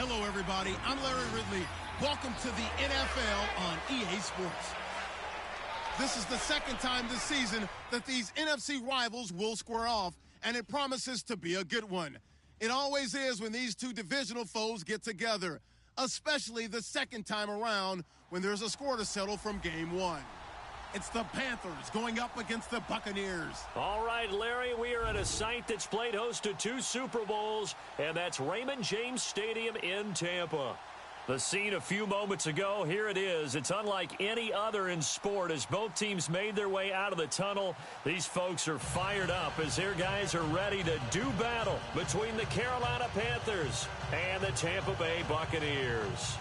Hello, everybody. I'm Larry Ridley. Welcome to the NFL on EA Sports. This is the second time this season that these NFC rivals will square off, and it promises to be a good one. It always is when these two divisional foes get together, especially the second time around when there's a score to settle from game one. It's the Panthers going up against the Buccaneers. All right, Larry, we are at a site that's played host to 2 Super Bowls, and that's Raymond James Stadium in Tampa. The scene a few moments ago, here it is. It's unlike any other in sport as both teams made their way out of the tunnel. These folks are fired up as their guys are ready to do battle between the Carolina Panthers and the Tampa Bay Buccaneers.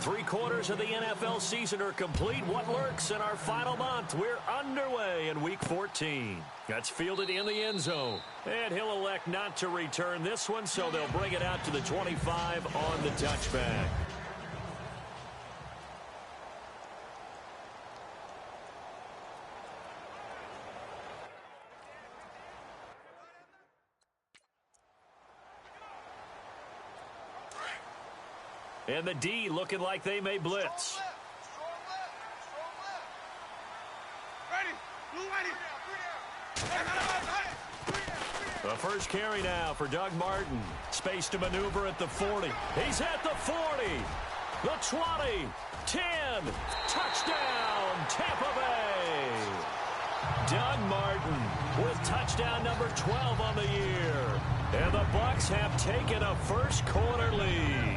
Three-quarters of the NFL season are complete. What lurks in our final month? We're underway in Week 14. That's fielded in the end zone. And he'll elect not to return this one, so they'll bring it out to the 25 on the touchback. And the D looking like they may blitz. The first carry now for Doug Martin. Space to maneuver at the 40. He's at the 40. The 20. 10. Touchdown, Tampa Bay. Doug Martin with touchdown number 12 on the year. And the Bucs have taken a first quarter lead.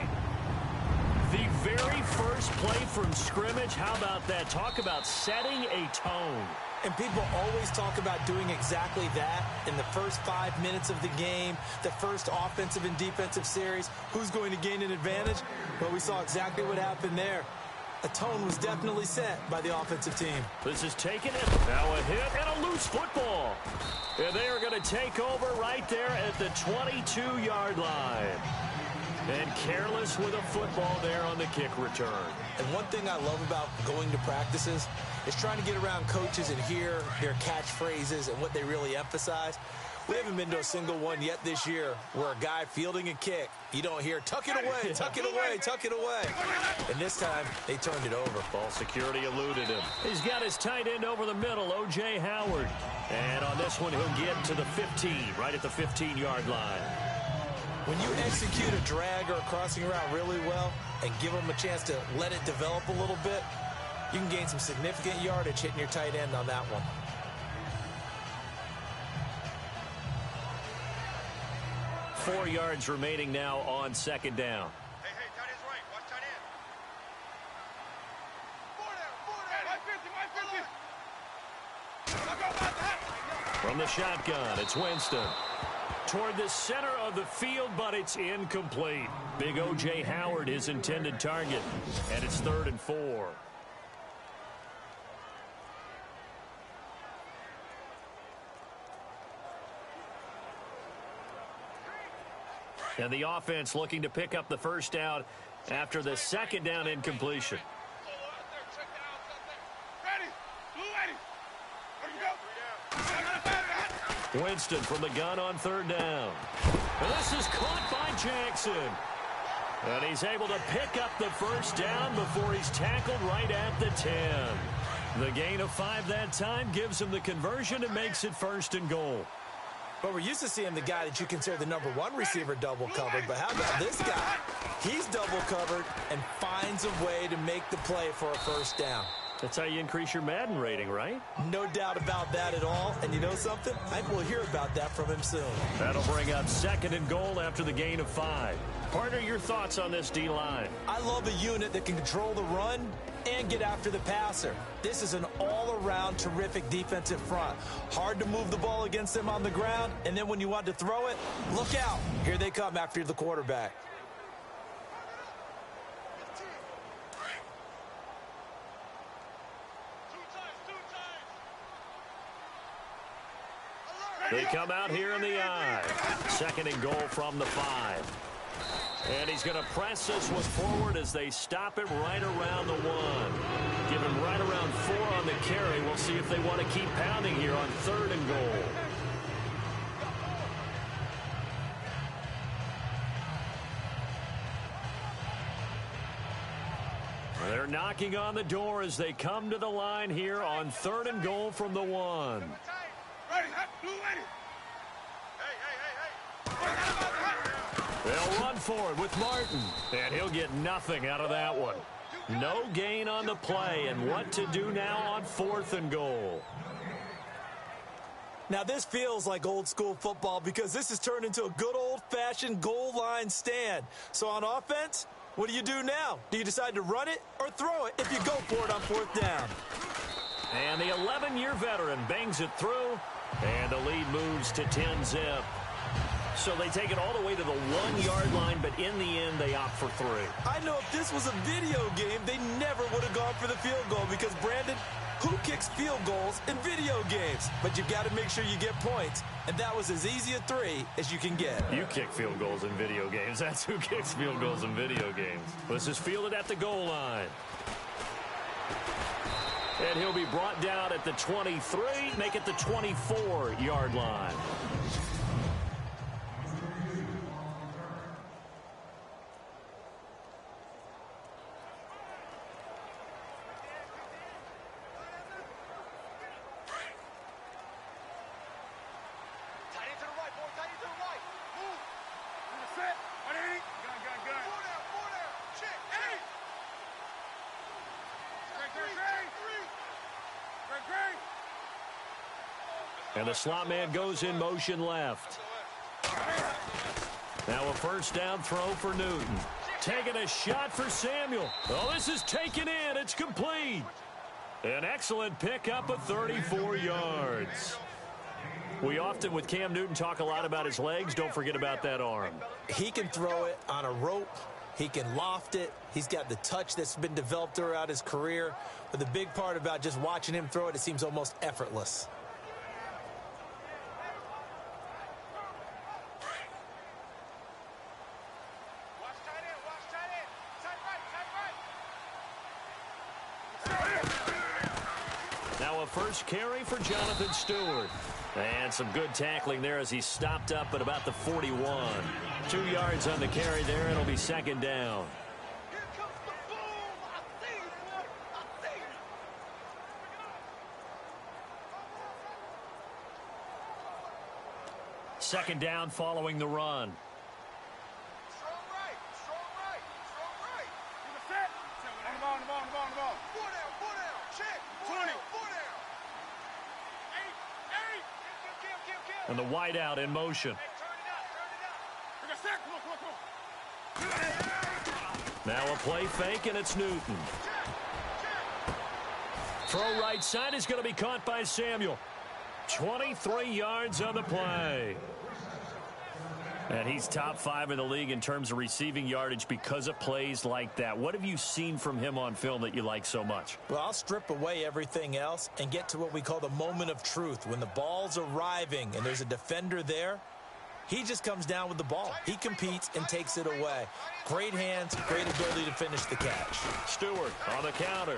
The very first play from scrimmage, how about that? Talk about setting a tone. And people always talk about doing exactly that in the first 5 minutes of the game, the first offensive and defensive series. Who's going to gain an advantage? Well, we saw exactly what happened there. A tone was definitely set by the offensive team. This is taken in. Now a hit and a loose football. And they are going to take over right there at the 22-yard line. And careless with a football there on the kick return. And one thing I love about going to practices is trying to get around coaches and hear their catchphrases and what they really emphasize. We haven't been to a single one yet this year where a guy fielding a kick, you don't hear, tuck it away, tuck it away, tuck it away. And this time, they turned it over. Ball security eluded him. He's got his tight end over the middle, O.J. Howard. And on this one, he'll get to the 15, right at the 15-yard line. When you execute a drag or a crossing route really well and give them a chance to let it develop a little bit, you can gain some significant yardage hitting your tight end on that one. Four yards remaining now on second down. Hey, tight end's right. Watch tight end. From the shotgun, it's Winston. Toward the center of the field, but it's incomplete. Big O.J. Howard, his intended target. And it's 3rd and 4. And the offense looking to pick up the first down after the second down incompletion. Winston from the gun on 3rd down. And this is caught by Jackson. And he's able to pick up the first down before he's tackled right at the 10. The gain of 5 that time gives him the conversion and makes it 1st and goal. But we're used to seeing the guy that you consider the number 1 receiver double covered. But how about this guy? He's double covered and finds a way to make the play for a first down. That's how you increase your Madden rating, right? No doubt about that at all. And you know something? I think we'll hear about that from him soon. That'll bring up 2nd and goal after the gain of 5. Partner, your thoughts on this D-line? I love a unit that can control the run and get after the passer. This is an all-around terrific defensive front. Hard to move the ball against them on the ground, and then when you want to throw it, look out. Here they come after the quarterback. They come out here in the I. 2nd and goal from the 5. And he's going to press this one forward as they stop it right around the 1. Give him right around 4 on the carry. We'll see if they want to keep pounding here on 3rd and goal. They're knocking on the door as they come to the line here on 3rd and goal from the 1. They'll run for it with Martin, and he'll get nothing out of that one. No gain on the play, and what to do now on 4th and goal. Now this feels like old school football because this has turned into a good old-fashioned goal line stand. So on offense, what do you do now? Do you decide to run it or throw it if you go for it on 4th down? And the 11-year veteran bangs it through, and the lead moves to 10-zip. So they take it all the way to the 1-yard line, but in the end, they opt for 3. I know if this was a video game, they never would have gone for the field goal because, Brandon, who kicks field goals in video games? But you've got to make sure you get points, and that was as easy a 3 as you can get. You kick field goals in video games. That's who kicks field goals in video games. This is fielded at the goal line. And he'll be brought down at the 23, make it the 24-yard line. And the slot man goes in motion left. Now a 1st down throw for Newton. Taking a shot for Samuel. Oh, this is taken in. It's complete. An excellent pickup of 34 yards. We often, with Cam Newton, talk a lot about his legs. Don't forget about that arm. He can throw it on a rope. He can loft it. He's got the touch that's been developed throughout his career. But the big part about just watching him throw it, it seems almost effortless. Now a 1st carry for Jonathan Stewart. And some good tackling there as he stopped up at about the 41. 2 yards on the carry there. It'll be 2nd down. Second down following the run. Strong right, strong right, strong right. Give a set. On the ball, on the ball, on the ball, on the ball. 4 down, check. 4 down, 4 down. 8. Kill. And the wideout in motion. Hey, turn it up. Bring a sack. Come on. Now a play fake, and it's Newton. Throw right side is going to be caught by Samuel. 23 yards on the play. And he's top 5 in the league in terms of receiving yardage because of plays like that. What have you seen from him on film that you like so much? Well, I'll strip away everything else and get to what we call the moment of truth. When the ball's arriving and there's a defender there, he just comes down with the ball. He competes and takes it away. Great hands, great ability to finish the catch. Stewart on the counter.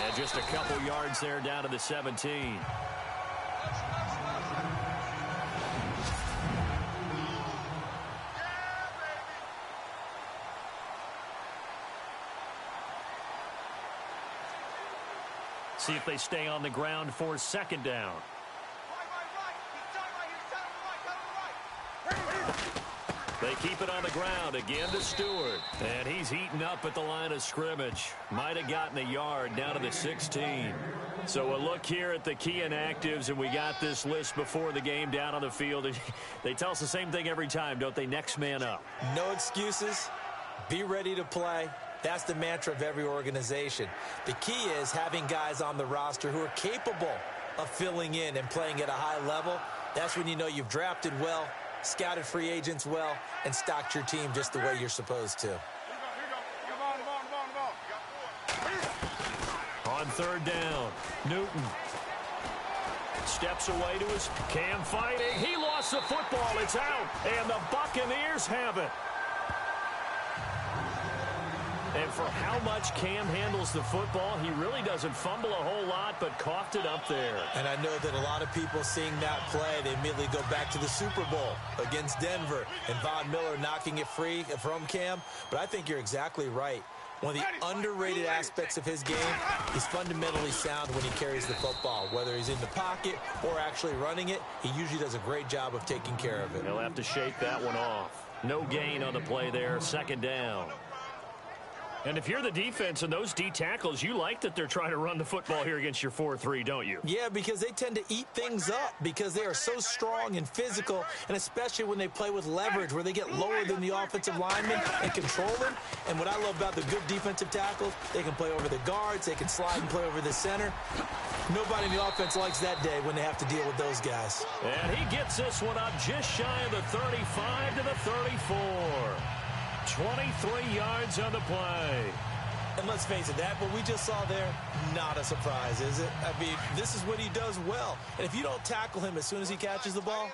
And just a couple yards there down to the 17. See if they stay on the ground for 2nd down. They keep it on the ground again to Stewart. And he's heating up at the line of scrimmage. Might have gotten a yard down to the 16. So a look here at the key inactives, and we got this list before the game down on the field. They tell us the same thing every time, don't they? Next man up. No excuses. Be ready to play. That's the mantra of every organization. The key is having guys on the roster who are capable of filling in and playing at a high level. That's when you know you've drafted well, scouted free agents well, and stocked your team just the way you're supposed to. On 3rd down, Newton steps away to his Cam fighting. He lost the football. It's out, and the Buccaneers have it. And for how much Cam handles the football, he really doesn't fumble a whole lot, but coughed it up there. And I know that a lot of people seeing that play, they immediately go back to the Super Bowl against Denver and Von Miller knocking it free from Cam. But I think you're exactly right. One of the underrated aspects of his game, he's fundamentally sound when he carries the football. Whether he's in the pocket or actually running it, he usually does a great job of taking care of it. He'll have to shake that one off. No gain on the play there, second down. And if you're the defense and those D tackles, you like that they're trying to run the football here against your 4-3, don't you? Yeah, because they tend to eat things up because they are so strong and physical, and especially when they play with leverage where they get lower than the offensive linemen and control them. And what I love about the good defensive tackles, they can play over the guards, they can slide and play over the center. Nobody in the offense likes that day when they have to deal with those guys. And he gets this one up just shy of the 35 to the 34. 23 yards on the play. And let's face it, that what we just saw there, not a surprise, is it? I mean, this is what he does well. And if you don't tackle him as soon as he catches the ball,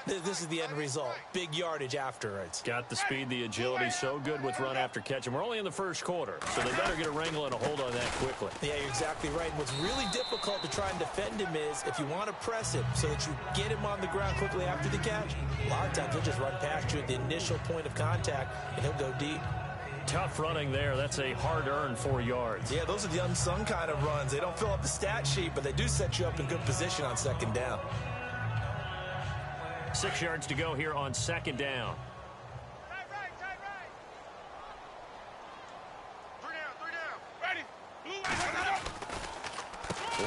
this is the end result. Big yardage afterwards. Got the speed, the agility, so good with run after catch. And we're only in the first quarter, so they better get a wrangle and a hold on that quickly. Yeah, you're exactly right. And what's really difficult to try and defend him is if you want to press him so that you get him on the ground quickly after the catch, a lot of times he'll just run past you at the initial point of contact, and he'll go deep. Tough running there. That's a hard-earned 4 yards. Yeah, those are the unsung kind of runs. They don't fill up the stat sheet, but they do set you up in good position on second down. 6 yards to go here on second down.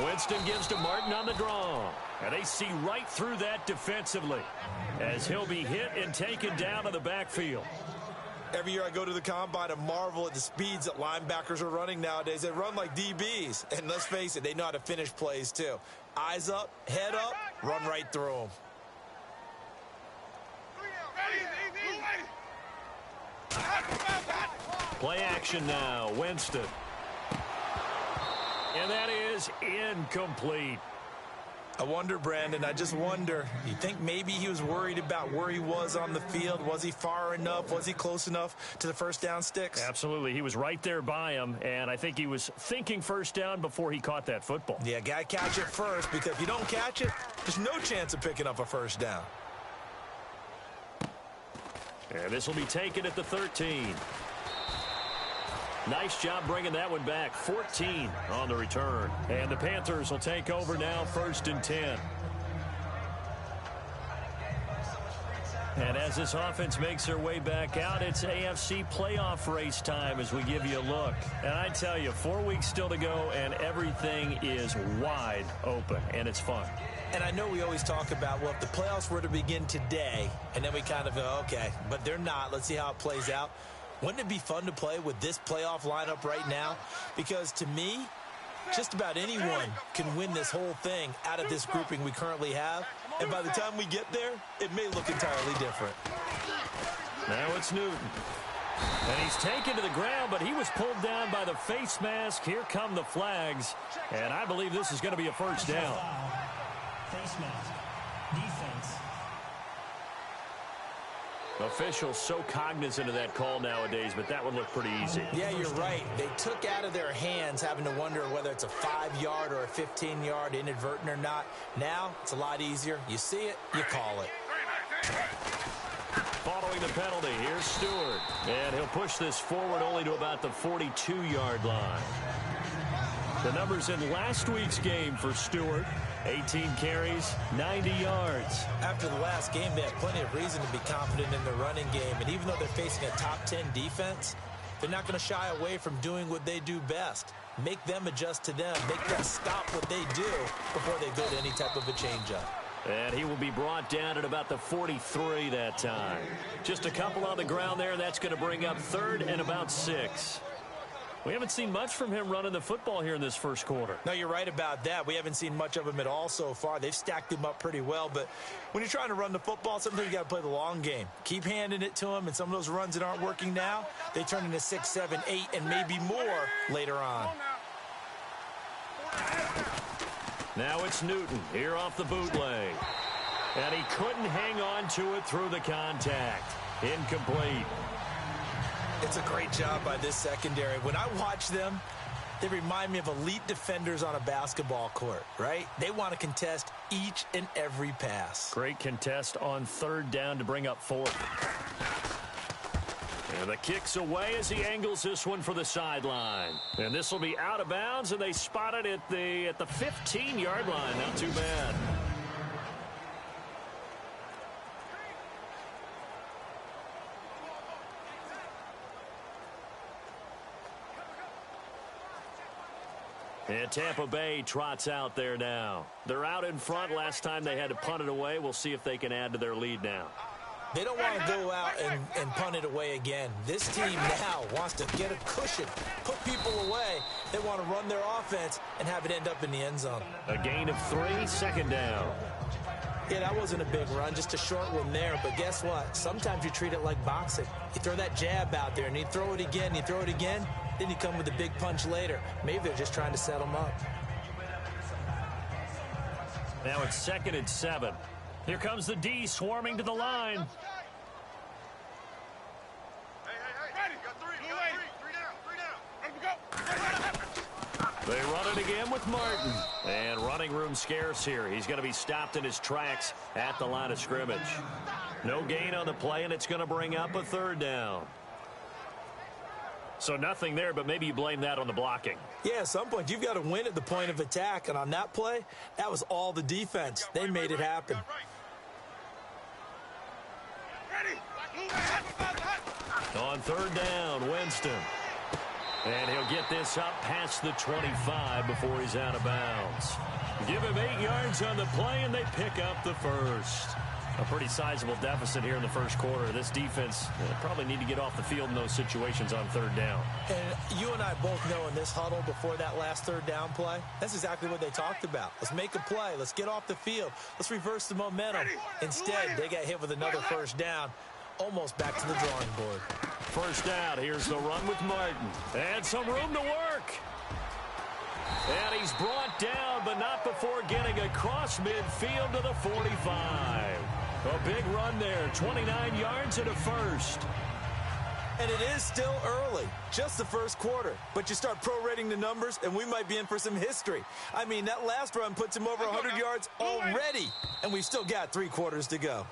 Winston gives to Martin on the draw. And they see right through that defensively as he'll be hit and taken down to the backfield. Every year I go to the combine and marvel at the speeds that linebackers are running nowadays. They run like DBs. And let's face it, they know how to finish plays too. Eyes up, head up, run right through them. Play action now. Winston. And that is incomplete. I wonder, Brandon, I just wonder, you think maybe he was worried about where he was on the field? Was he far enough? Was he close enough to the first down sticks? Absolutely. He was right there by him, and I think he was thinking first down before he caught that football. Yeah, got to catch it first, because if you don't catch it, there's no chance of picking up a first down. And this will be taken at the 13. Nice job bringing that one back. 14 on the return. And the Panthers will take over now, 1st and 10. And as this offense makes their way back out, it's AFC playoff race time as we give you a look. And I tell you, 4 weeks still to go, and everything is wide open, and it's fun. And I know we always talk about, well, if the playoffs were to begin today, and then we kind of go, okay, but they're not. Let's see how it plays out. Wouldn't it be fun to play with this playoff lineup right now? Because to me, just about anyone can win this whole thing out of this grouping we currently have. And by the time we get there, it may look entirely different. Now it's Newton. And he's taken to the ground, but he was pulled down by the face mask. Here come the flags. And I believe this is going to be a first down. Face mask. Defense. Officials so cognizant of that call nowadays, but that would look pretty easy. Yeah, you're right. They took out of their hands having to wonder whether it's a 5-yard or a 15-yard inadvertent or not. Now, it's a lot easier. You see it, you call it. Following the penalty, here's Stewart. And he'll push this forward only to about the 42-yard line. The numbers in last week's game for Stewart: 18 carries, 90 yards. After the last game, they have plenty of reason to be confident in their running game. And even though they're facing a top 10 defense, they're not going to shy away from doing what they do best. Make them adjust to them. Make them stop what they do before they go to any type of a changeup. And he will be brought down at about the 43 that time. Just a couple on the ground there. That's going to bring up 3rd and about 6. We haven't seen much from him running the football here in this first quarter. No, you're right about that. We haven't seen much of him at all so far. They've stacked him up pretty well, but when you're trying to run the football, sometimes you got to play the long game. Keep handing it to him, and some of those runs that aren't working now, they turn into 6, 7, 8, and maybe more later on. Now it's Newton here off the bootleg. And he couldn't hang on to it through the contact. Incomplete. It's a great job by this secondary. When I watch them, they remind me of elite defenders on a basketball court, right? They want to contest each and every pass. Great contest on third down to bring up fourth. And the kick's away as he angles this one for the sideline. And this will be out of bounds, and they spot it at the 15-yard line. Not too bad. And Tampa Bay trots out there now. They're out in front. Last time they had to punt it away. We'll see if they can add to their lead now. They don't want to go out and punt it away again. This team now wants to get a cushion, put people away. They want to run their offense and have it end up in the end zone. A gain of 3, second down. Yeah, that wasn't a big run, just a short one there. But guess what? Sometimes you treat it like boxing. You throw that jab out there, and you throw it again, you throw it again, then you come with a big punch later. Maybe they're just trying to set them up. Now it's 2nd and 7. Here comes the D swarming to the line. They run it again with Martin. And running room scarce here. He's going to be stopped in his tracks at the line of scrimmage. No gain on the play, and it's going to bring up a third down. So nothing there, but maybe you blame that on the blocking. Yeah, at some point, you've got to win at the point of attack. And on that play, that was all the defense. They made it happen. On third down, Winston. And he'll get this up past the 25 before he's out of bounds. Give him 8 yards on the play, and they pick up the first. A pretty sizable deficit here in the first quarter. This defense probably need to get off the field in those situations on third down. And you and I both know in this huddle before that last third down play, that's exactly what they talked about. Let's make a play. Let's get off the field. Let's reverse the momentum. Instead, they got hit with another first down. Almost back to the drawing board. First down. Here's the run with Martin. And some room to work. And he's brought down, but not before getting across midfield to the 45. A big run there. 29 yards and a first. And it is still early, just the first quarter. But you start prorating the numbers, and we might be in for some history. I mean, that last run puts him over 100 yards already. And we've still got 3 quarters to go.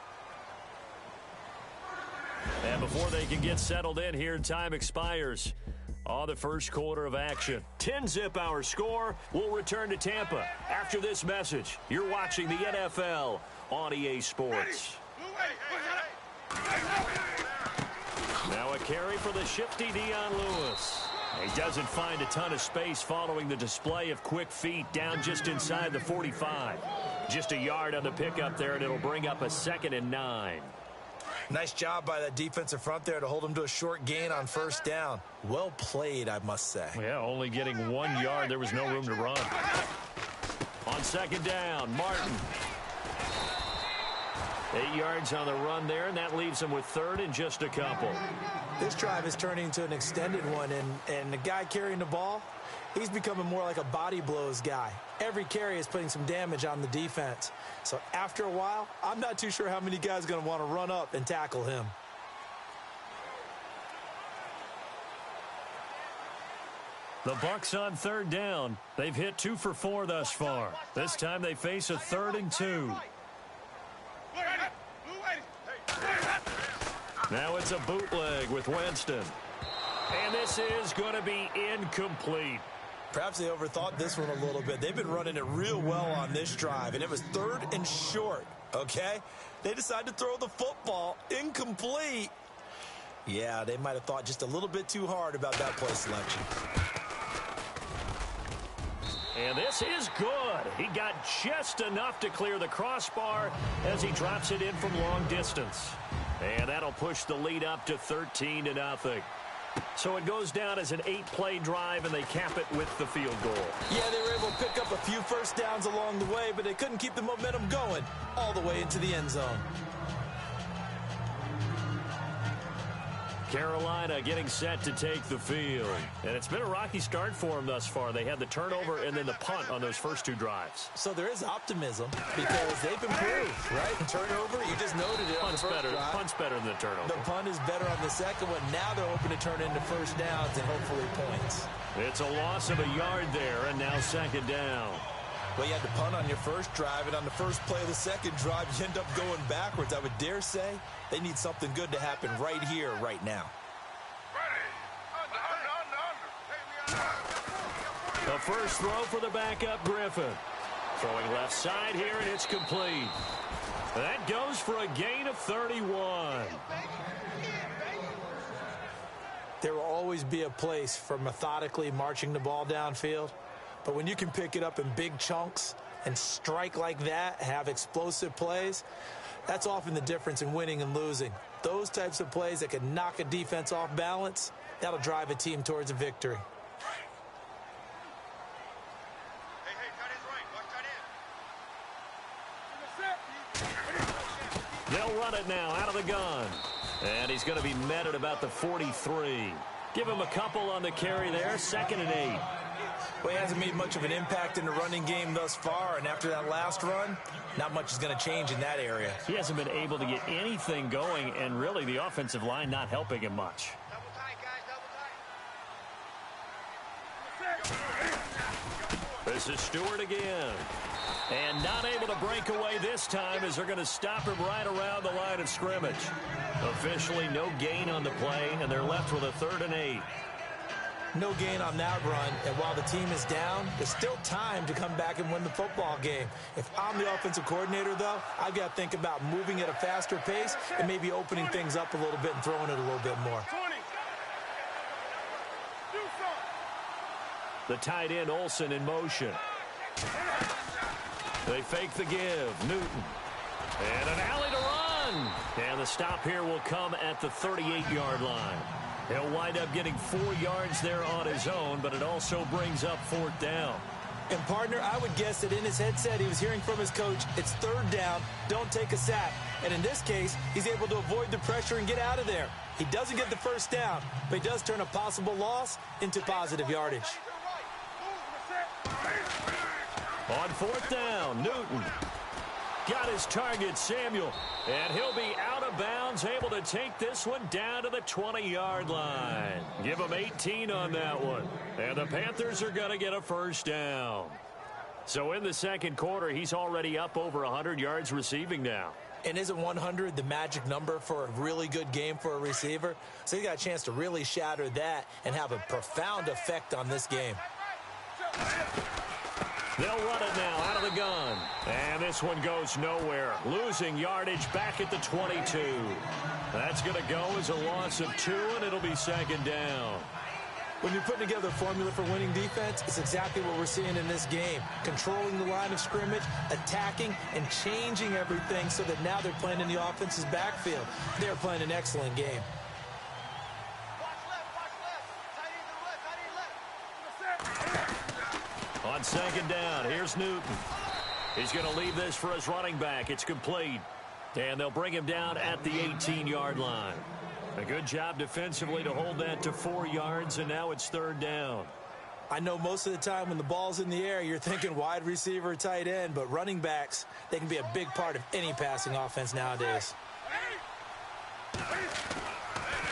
And before they can get settled in here, time expires on the first quarter of action. 10-zip our score. We'll return to Tampa after this message. You're watching the NFL on EA Sports. Now a carry for the shifty Dion Lewis. He doesn't find a ton of space following the display of quick feet down just inside the 45. Just a yard on the pickup there, and it'll bring up a 2nd and 9. Nice job by that defensive front there to hold him to a short gain on first down. Well played, I must say. Yeah, only getting 1 yard. There was no room to run. On second down, Martin. 8 yards on the run there, and that leaves him with third and just a couple. This drive is turning into an extended one, and the guy carrying the ball, he's becoming more like a body blows guy. Every carry is putting some damage on the defense. So after a while, I'm not too sure how many guys are going to want to run up and tackle him. The Bucks on third down. They've hit 2 for 4 thus far. This time they face a 3rd and 2. Now it's a bootleg with Winston. And this is going to be incomplete. Perhaps they overthought this one a little bit. They've been running it real well on this drive, and it was 3rd and short, okay? They decided to throw the football incomplete. Yeah, they might have thought just a little bit too hard about that play selection. And this is good. He got just enough to clear the crossbar as he drops it in from long distance. And that'll push the lead up to 13-0. So it goes down as an 8-play drive, and they cap it with the field goal. Yeah, they were able to pick up a few first downs along the way, but they couldn't keep the momentum going all the way into the end zone. Carolina getting set to take the field. And it's been a rocky start for them thus far. They had the turnover and then the punt on those first 2 drives. So there is optimism because they've improved, right? Turnover, you just noted it. Punt's better than the turnover. The punt is better on the second one. Now they're hoping to turn into first downs and hopefully points. It's a loss of a yard there, and now second down. Well, you had to punt on your first drive, and on the first play of the second drive, you end up going backwards. I would dare say they need something good to happen right here, right now. The first throw for the backup Griffin. Throwing left side here, and it's complete. That goes for a gain of 31. There will always be a place for methodically marching the ball downfield. But when you can pick it up in big chunks and strike like that, have explosive plays, that's often the difference in winning and losing. Those types of plays that can knock a defense off balance, that'll drive a team towards a victory. They'll run it now out of the gun. And he's going to be met at about the 43. Give him a couple on the carry there, 2nd and 8. Well, he hasn't made much of an impact in the running game thus far, and after that last run, not much is going to change in that area. He hasn't been able to get anything going, and really the offensive line not helping him much. Double tight, guys, double tight. This is Stewart again. And not able to break away this time as they're going to stop him right around the line of scrimmage. Officially no gain on the play, and they're left with a 3rd and 8. No gain on that run, and while the team is down, there's still time to come back and win the football game. If I'm the offensive coordinator, though, I've got to think about moving at a faster pace and maybe opening things up a little bit and throwing it a little bit more. The tight end Olsen in motion. They fake the give. Newton. And an alley to run. And the stop here will come at the 38-yard line. He'll wind up getting 4 yards there on his own, but it also brings up 4th down. And, partner, I would guess that in his headset he was hearing from his coach, it's 3rd down, don't take a sack. And in this case, he's able to avoid the pressure and get out of there. He doesn't get the first down, but he does turn a possible loss into positive yardage. On 4th down, Newton got his target, Samuel, and he'll be out of bounds, able to take this one down to the 20-yard line. Give him 18 on that one, and the Panthers are going to get a first down. So in the second quarter, he's already up over 100 yards receiving now. And isn't 100 the magic number for a really good game for a receiver? So he got a chance to really shatter that and have a profound effect on this game. They'll run it now out of the gun. And this one goes nowhere. Losing yardage back at the 22. That's going to go as a loss of 2, and it'll be 2nd down. When you're putting together a formula for winning defense, it's exactly what we're seeing in this game. Controlling the line of scrimmage, attacking, and changing everything so that now they're playing in the offense's backfield. They're playing an excellent game. On 2nd down, here's Newton. He's going to leave this for his running back. It's complete. And they'll bring him down at the 18-yard line. A good job defensively to hold that to 4 yards, and now it's 3rd down. I know most of the time when the ball's in the air, you're thinking wide receiver, tight end, but running backs, they can be a big part of any passing offense nowadays.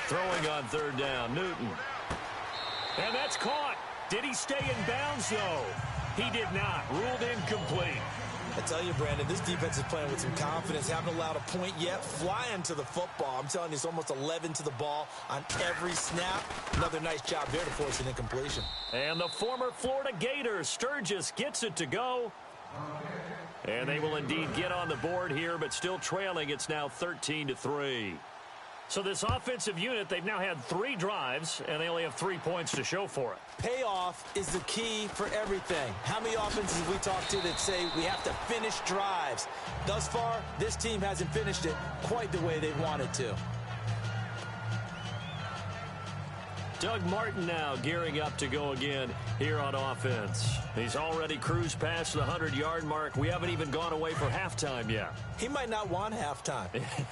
Throwing on 3rd down, Newton. And that's caught. Did he stay in bounds, though? He did not. Ruled incomplete. I tell you, Brandon, this defense is playing with some confidence. Haven't allowed a point yet. Flying to the football. I'm telling you, it's almost 11 to the ball on every snap. Another nice job there to force an incompletion. And the former Florida Gator, Sturgis, gets it to go. And they will indeed get on the board here, but still trailing. It's now 13-3. So this offensive unit, they've now had 3 drives, and they only have 3 points to show for it. Payoff is the key for everything. How many offenses have we talked to that say we have to finish drives? Thus far, this team hasn't finished it quite the way they wanted to. Doug Martin now gearing up to go again here on offense. He's already cruised past the 100-yard mark. We haven't even gone away for halftime yet. He might not want halftime.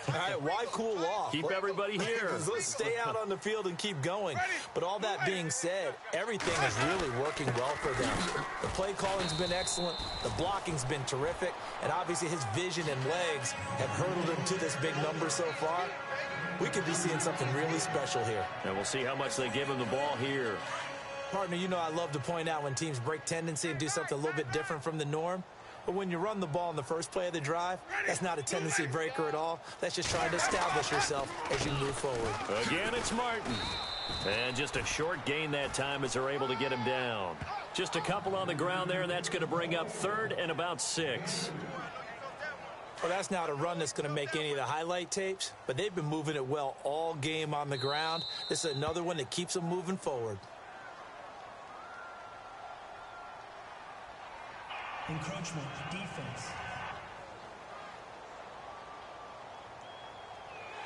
All right, why cool off? Keep everybody here. Let's stay out on the field and keep going. But all that being said, everything is really working well for them. The play calling's been excellent. The blocking's been terrific. And obviously his vision and legs have hurdled him to this big number so far. We could be seeing something really special here. And we'll see how much they give him the ball here. Partner, you know I love to point out when teams break tendency and do something a little bit different from the norm. But when you run the ball in the first play of the drive, that's not a tendency breaker at all. That's just trying to establish yourself as you move forward. Again, it's Martin. And just a short gain that time as they're able to get him down. Just a couple on the ground there, and that's going to bring up 3rd and about 6. Well, that's not a run that's going to make any of the highlight tapes, but they've been moving it well all game on the ground. This is another one that keeps them moving forward. Encroachment, defense.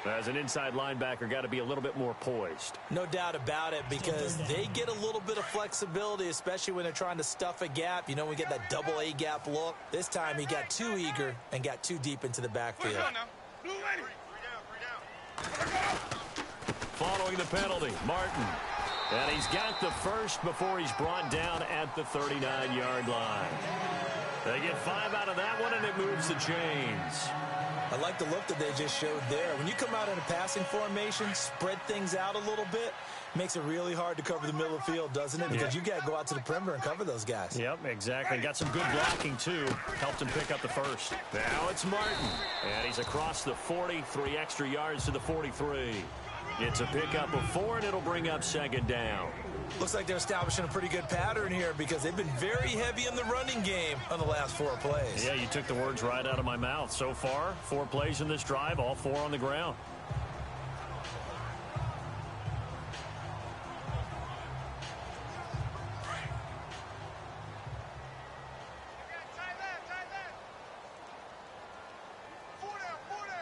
As an inside linebacker, got to be a little bit more poised. No doubt about it, because they get a little bit of flexibility, especially when they're trying to stuff a gap. You know, we get that double A gap look. This time he got too eager and got too deep into the backfield. Following the penalty, Martin. And he's got the first before he's brought down at the 39-yard line. They get 5 out of that one, and it moves the chains. I like the look that they just showed there. When you come out in a passing formation, spread things out a little bit, makes it really hard to cover the middle of the field, doesn't it? Because you got to go out to the perimeter and cover those guys. Yep, exactly. Got some good blocking, too. Helped him pick up the first. Now it's Martin. And he's across the 40, 3 extra yards to the 43. It's a pickup of 4, and it'll bring up 2nd down. Looks like they're establishing a pretty good pattern here because they've been very heavy in the running game on the last 4 plays. Yeah, you took the words right out of my mouth. So far, 4 plays in this drive, all 4 on the ground.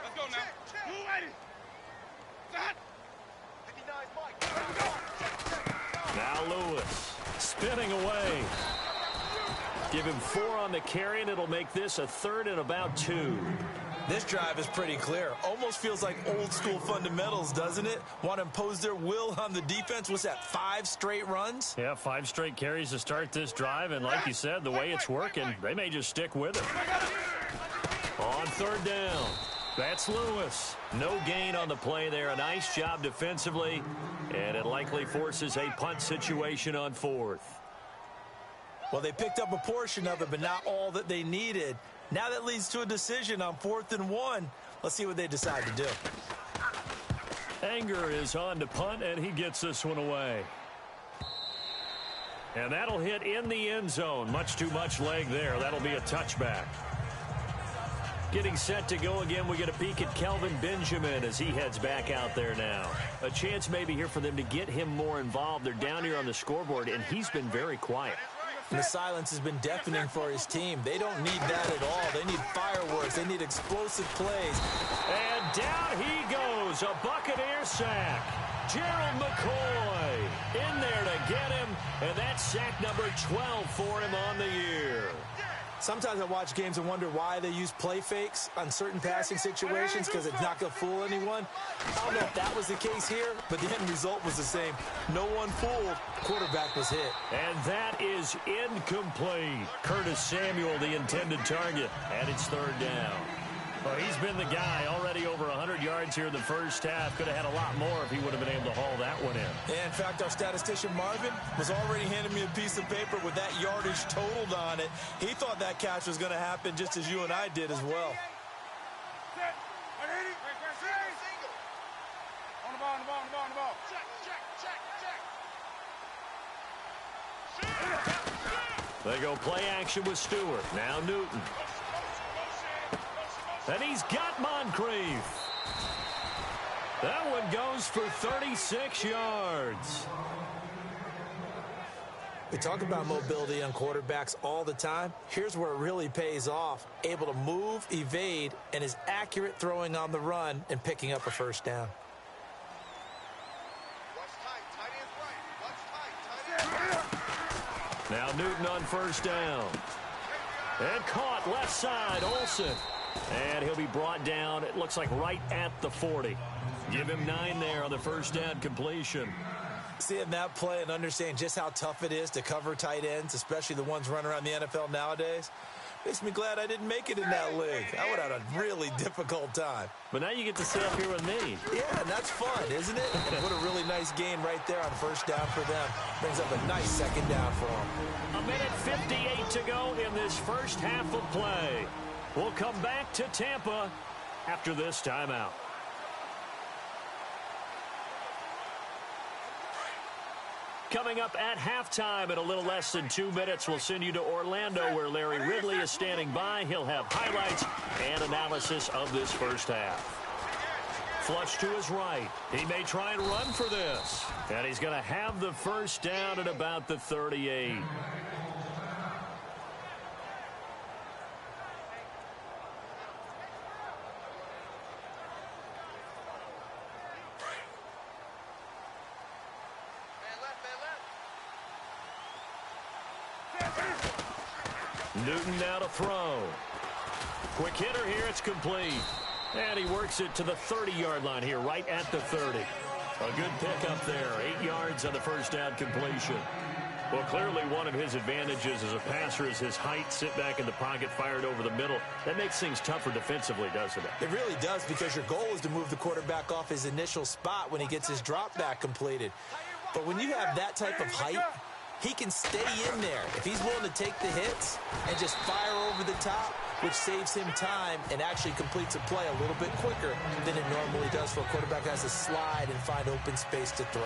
Let's go now. Move ready. Set. Now Lewis spinning away. Give him 4 on the carry, and it'll make this a 3rd and about 2. This drive is pretty clear. Almost feels like old school fundamentals, doesn't it? Want to impose their will on the defense. What's that, 5 straight runs? Yeah, 5 straight carries to start this drive, and like you said, the way it's working, they may just stick with it. On 3rd down, that's Lewis. No gain on the play there. A nice job defensively, and it likely forces a punt situation on 4th. Well, they picked up a portion of it, but not all that they needed. Now that leads to a decision on 4th and 1. Let's see what they decide to do. Anger is on to punt, and he gets this one away. And that'll hit in the end zone. Much too much leg there. That'll be a touchback. Getting set to go again, we get a peek at Kelvin Benjamin as he heads back out there now. A chance maybe here for them to get him more involved. They're down here on the scoreboard, and he's been very quiet. And the silence has been deafening for his team. They don't need that at all. They need fireworks. They need explosive plays. And down he goes. A Buccaneer sack. Gerald McCoy in there to get him. And that's sack number 12 for him on the year. Sometimes I watch games and wonder why they use play fakes on certain passing situations because it's not going to fool anyone. I don't know if that was the case here, but the end result was the same. No one fooled. Quarterback was hit. And that is incomplete. Curtis Samuel, the intended target, and it's 3rd down. Well, he's been the guy. Already over 100 yards here in the first half. Could have had a lot more if he would have been able to haul that one in. Yeah, in fact, our statistician Marvin was already handing me a piece of paper with that yardage totaled on it. He thought that catch was going to happen just as you and I did as well. On the ball, on the ball, on the ball, on the ball. Check, check, check, check. They go play action with Stewart. Now Newton. And he's got Moncrief. That one goes for 36 yards. We talk about mobility on quarterbacks all the time. Here's where it really pays off. Able to move, evade, and is accurate throwing on the run and picking up a 1st down. Watch tight, tight ends right. Now Newton on first down. And caught left side, Olsen. And he'll be brought down, it looks like right at the 40. Give him 9 there on the first down completion. Seeing that play and understanding just how tough it is to cover tight ends, especially the ones running around the NFL nowadays, makes me glad I didn't make it in that league. I would have had a really difficult time. But now you get to sit up here with me. Yeah, and that's fun, isn't it? And what a really nice gain right there on first down for them. Brings up a nice second down for them. 1:58 to go in this first half of play. We'll come back to Tampa after this timeout. Coming up at halftime in a little less than 2 minutes, we'll send you to Orlando where Larry Ridley is standing by. He'll have highlights and analysis of this first half. Flush to his right. He may try and run for this. And he's going to have the first down at about the 38. Newton now to throw. Quick hitter here, it's complete. And he works it to the 30-yard line here, right at the 30. A good pickup there, 8 yards on the first down completion. Well, clearly one of his advantages as a passer is his height, sit back in the pocket, fired over the middle. That makes things tougher defensively, doesn't it? It really does, because your goal is to move the quarterback off his initial spot when he gets his drop back completed. But when you have that type of height, he can stay in there if he's willing to take the hits and just fire over the top, which saves him time and actually completes a play a little bit quicker than it normally does for a quarterback who has to slide and find open space to throw.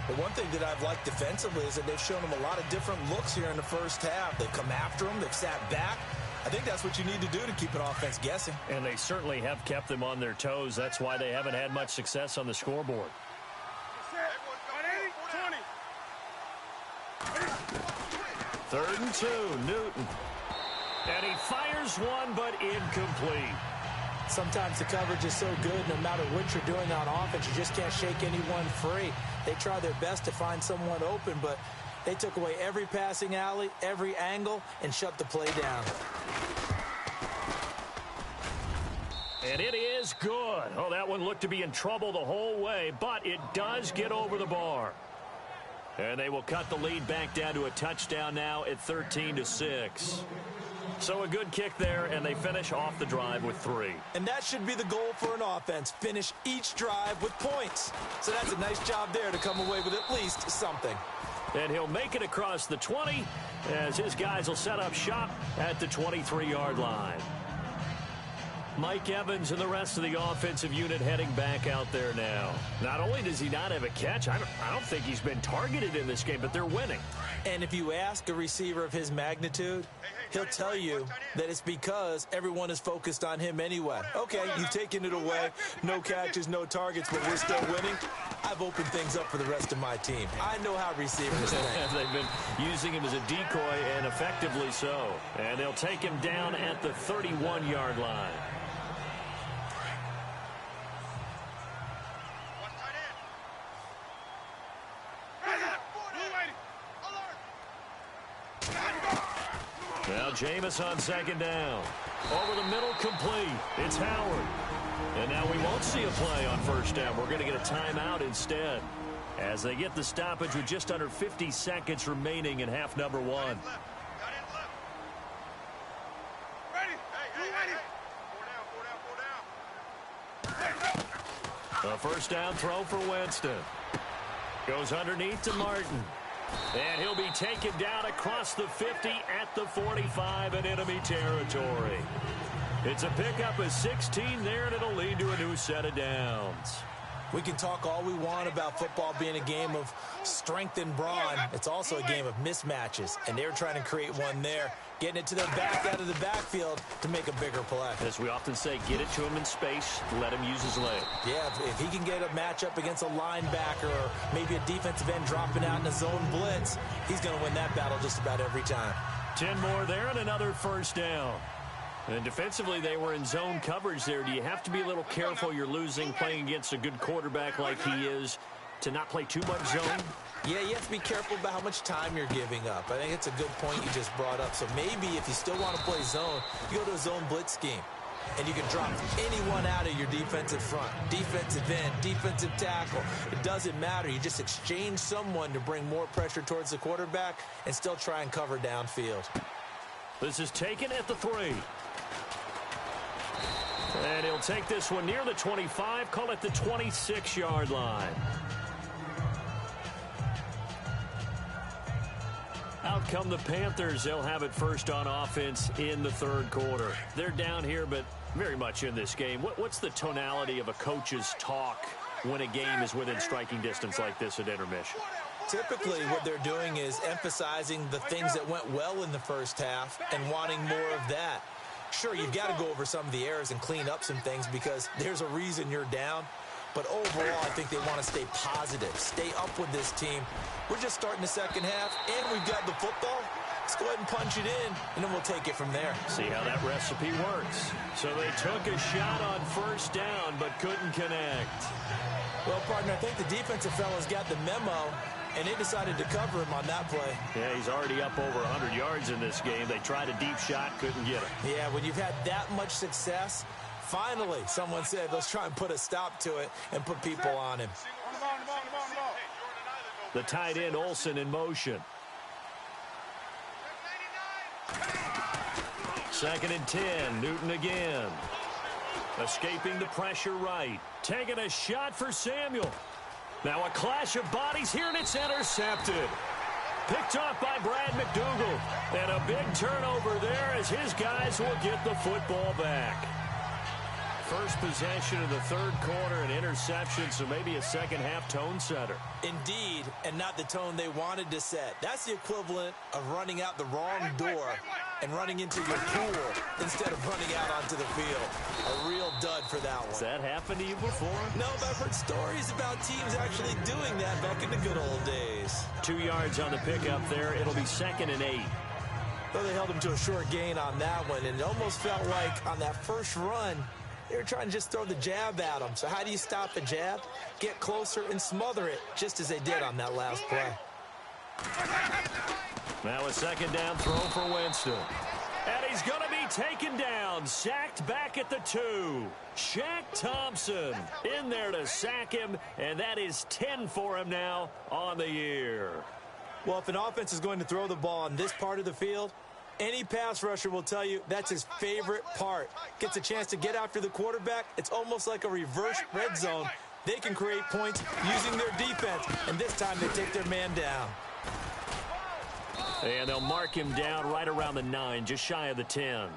But one thing that I've liked defensively is that they've shown him a lot of different looks here in the first half. They've come after him. They've sat back. I think that's what you need to do to keep an offense guessing. And they certainly have kept them on their toes. That's why they haven't had much success on the scoreboard. 3rd and 2, Newton. And he fires one, but incomplete. Sometimes the coverage is so good, no matter what you're doing on offense, you just can't shake anyone free. They try their best to find someone open, but they took away every passing alley, every angle, and shut the play down. And it is good. Oh, that one looked to be in trouble the whole way, but it does get over the bar. And they will cut the lead back down to a touchdown now at 13-6. So a good kick there, and they finish off the drive with 3. And that should be the goal for an offense, finish each drive with points. So that's a nice job there to come away with at least something. And he'll make it across the 20 as his guys will set up shop at the 23-yard line. Mike Evans and the rest of the offensive unit heading back out there now. Not only does he not have a catch, I don't think he's been targeted in this game, but they're winning. And if you ask a receiver of his magnitude, he'll tell you that it's because everyone is focused on him anyway. Okay, you've taken it away. No catches, no targets, but we're still winning. I've opened things up for the rest of my team. I know how receivers think. They've been using him as a decoy, and effectively so. And they'll take him down at the 31-yard line. Now Jameis on second down. Over the middle, complete. It's Howard. And now we won't see a play on first down. We're going to get a timeout instead as they get the stoppage with just under 50 seconds remaining in half number 1. A first down throw for Winston. Goes underneath to Martin. And he'll be taken down across the 50 at the 45 in enemy territory. It's a pickup of 16 there, and it'll lead to a new set of downs. We can talk all we want about football being a game of strength and brawn. It's also a game of mismatches, and they're trying to create one there, getting it to their back out of the backfield to make a bigger play. As we often say, get it to him in space, let him use his leg. Yeah, if he can get a matchup against a linebacker or maybe a defensive end dropping out in a zone blitz, he's going to win that battle just about every time. 10 more there and another first down. And defensively, they were in zone coverage there. Do you have to be a little careful? You're losing, playing against a good quarterback like he is, to not play too much zone? Yeah, you have to be careful about how much time you're giving up. I think it's a good point you just brought up. So maybe if you still want to play zone, you go to a zone blitz scheme. And you can drop anyone out of your defensive front. Defensive end, defensive tackle. It doesn't matter. You just exchange someone to bring more pressure towards the quarterback and still try and cover downfield. This is taken at the 3. And he'll take this one near the 25, call it the 26-yard line. Out come the Panthers. They'll have it first on offense in the third quarter. They're down here, but very much in this game. What's the tonality of a coach's talk when a game is within striking distance like this at intermission? Typically, what they're doing is emphasizing the things that went well in the first half and wanting more of that. Sure, you've got to go over some of the errors and clean up some things because there's a reason you're down. But overall, I think they want to stay positive, stay up with this team. We're just starting the second half, and we've got the football. Let's go ahead and punch it in, and then we'll take it from there. See how that recipe works. So they took a shot on first down, but couldn't connect. Well, partner, I think the defensive fellas got the memo, and they decided to cover him on that play. Yeah, he's already up over 100 yards in this game. They tried a deep shot, couldn't get it. Yeah, when you've had that much success, finally, someone said, let's try and put a stop to it and put people on him. The tight end, Olsen, in motion. 2nd and 10, Newton again. Escaping the pressure right. Taking a shot for Samuel. Now a clash of bodies here, and it's intercepted. Picked off by Brad McDougal. And a big turnover there as his guys will get the football back. First possession of the third quarter, an interception, so maybe a second-half tone setter. Indeed, and not the tone they wanted to set. That's the equivalent of running out the wrong door and running into your pool instead of running out onto the field. A real dud for that one. Has that happened to you before? No, but I've heard stories about teams actually doing that back in the good old days. 2 yards on the pickup there. It'll be 2nd and 8. Well, they held him to a short gain on that one, and it almost felt like on that first run, they were trying to just throw the jab at him. So how do you stop a jab? Get closer and smother it, just as they did on that last play. Now a second down throw for Winston. And he's going to be taken down, sacked back at the 2. Shaq Thompson in there to sack him, and that is 10 for him now on the year. Well, if an offense is going to throw the ball on this part of the field, any pass rusher will tell you that's his favorite part. Gets a chance to get after the quarterback. It's almost like a reverse red zone. They can create points using their defense, and this time they take their man down. And they'll mark him down right around the 9, just shy of the 10.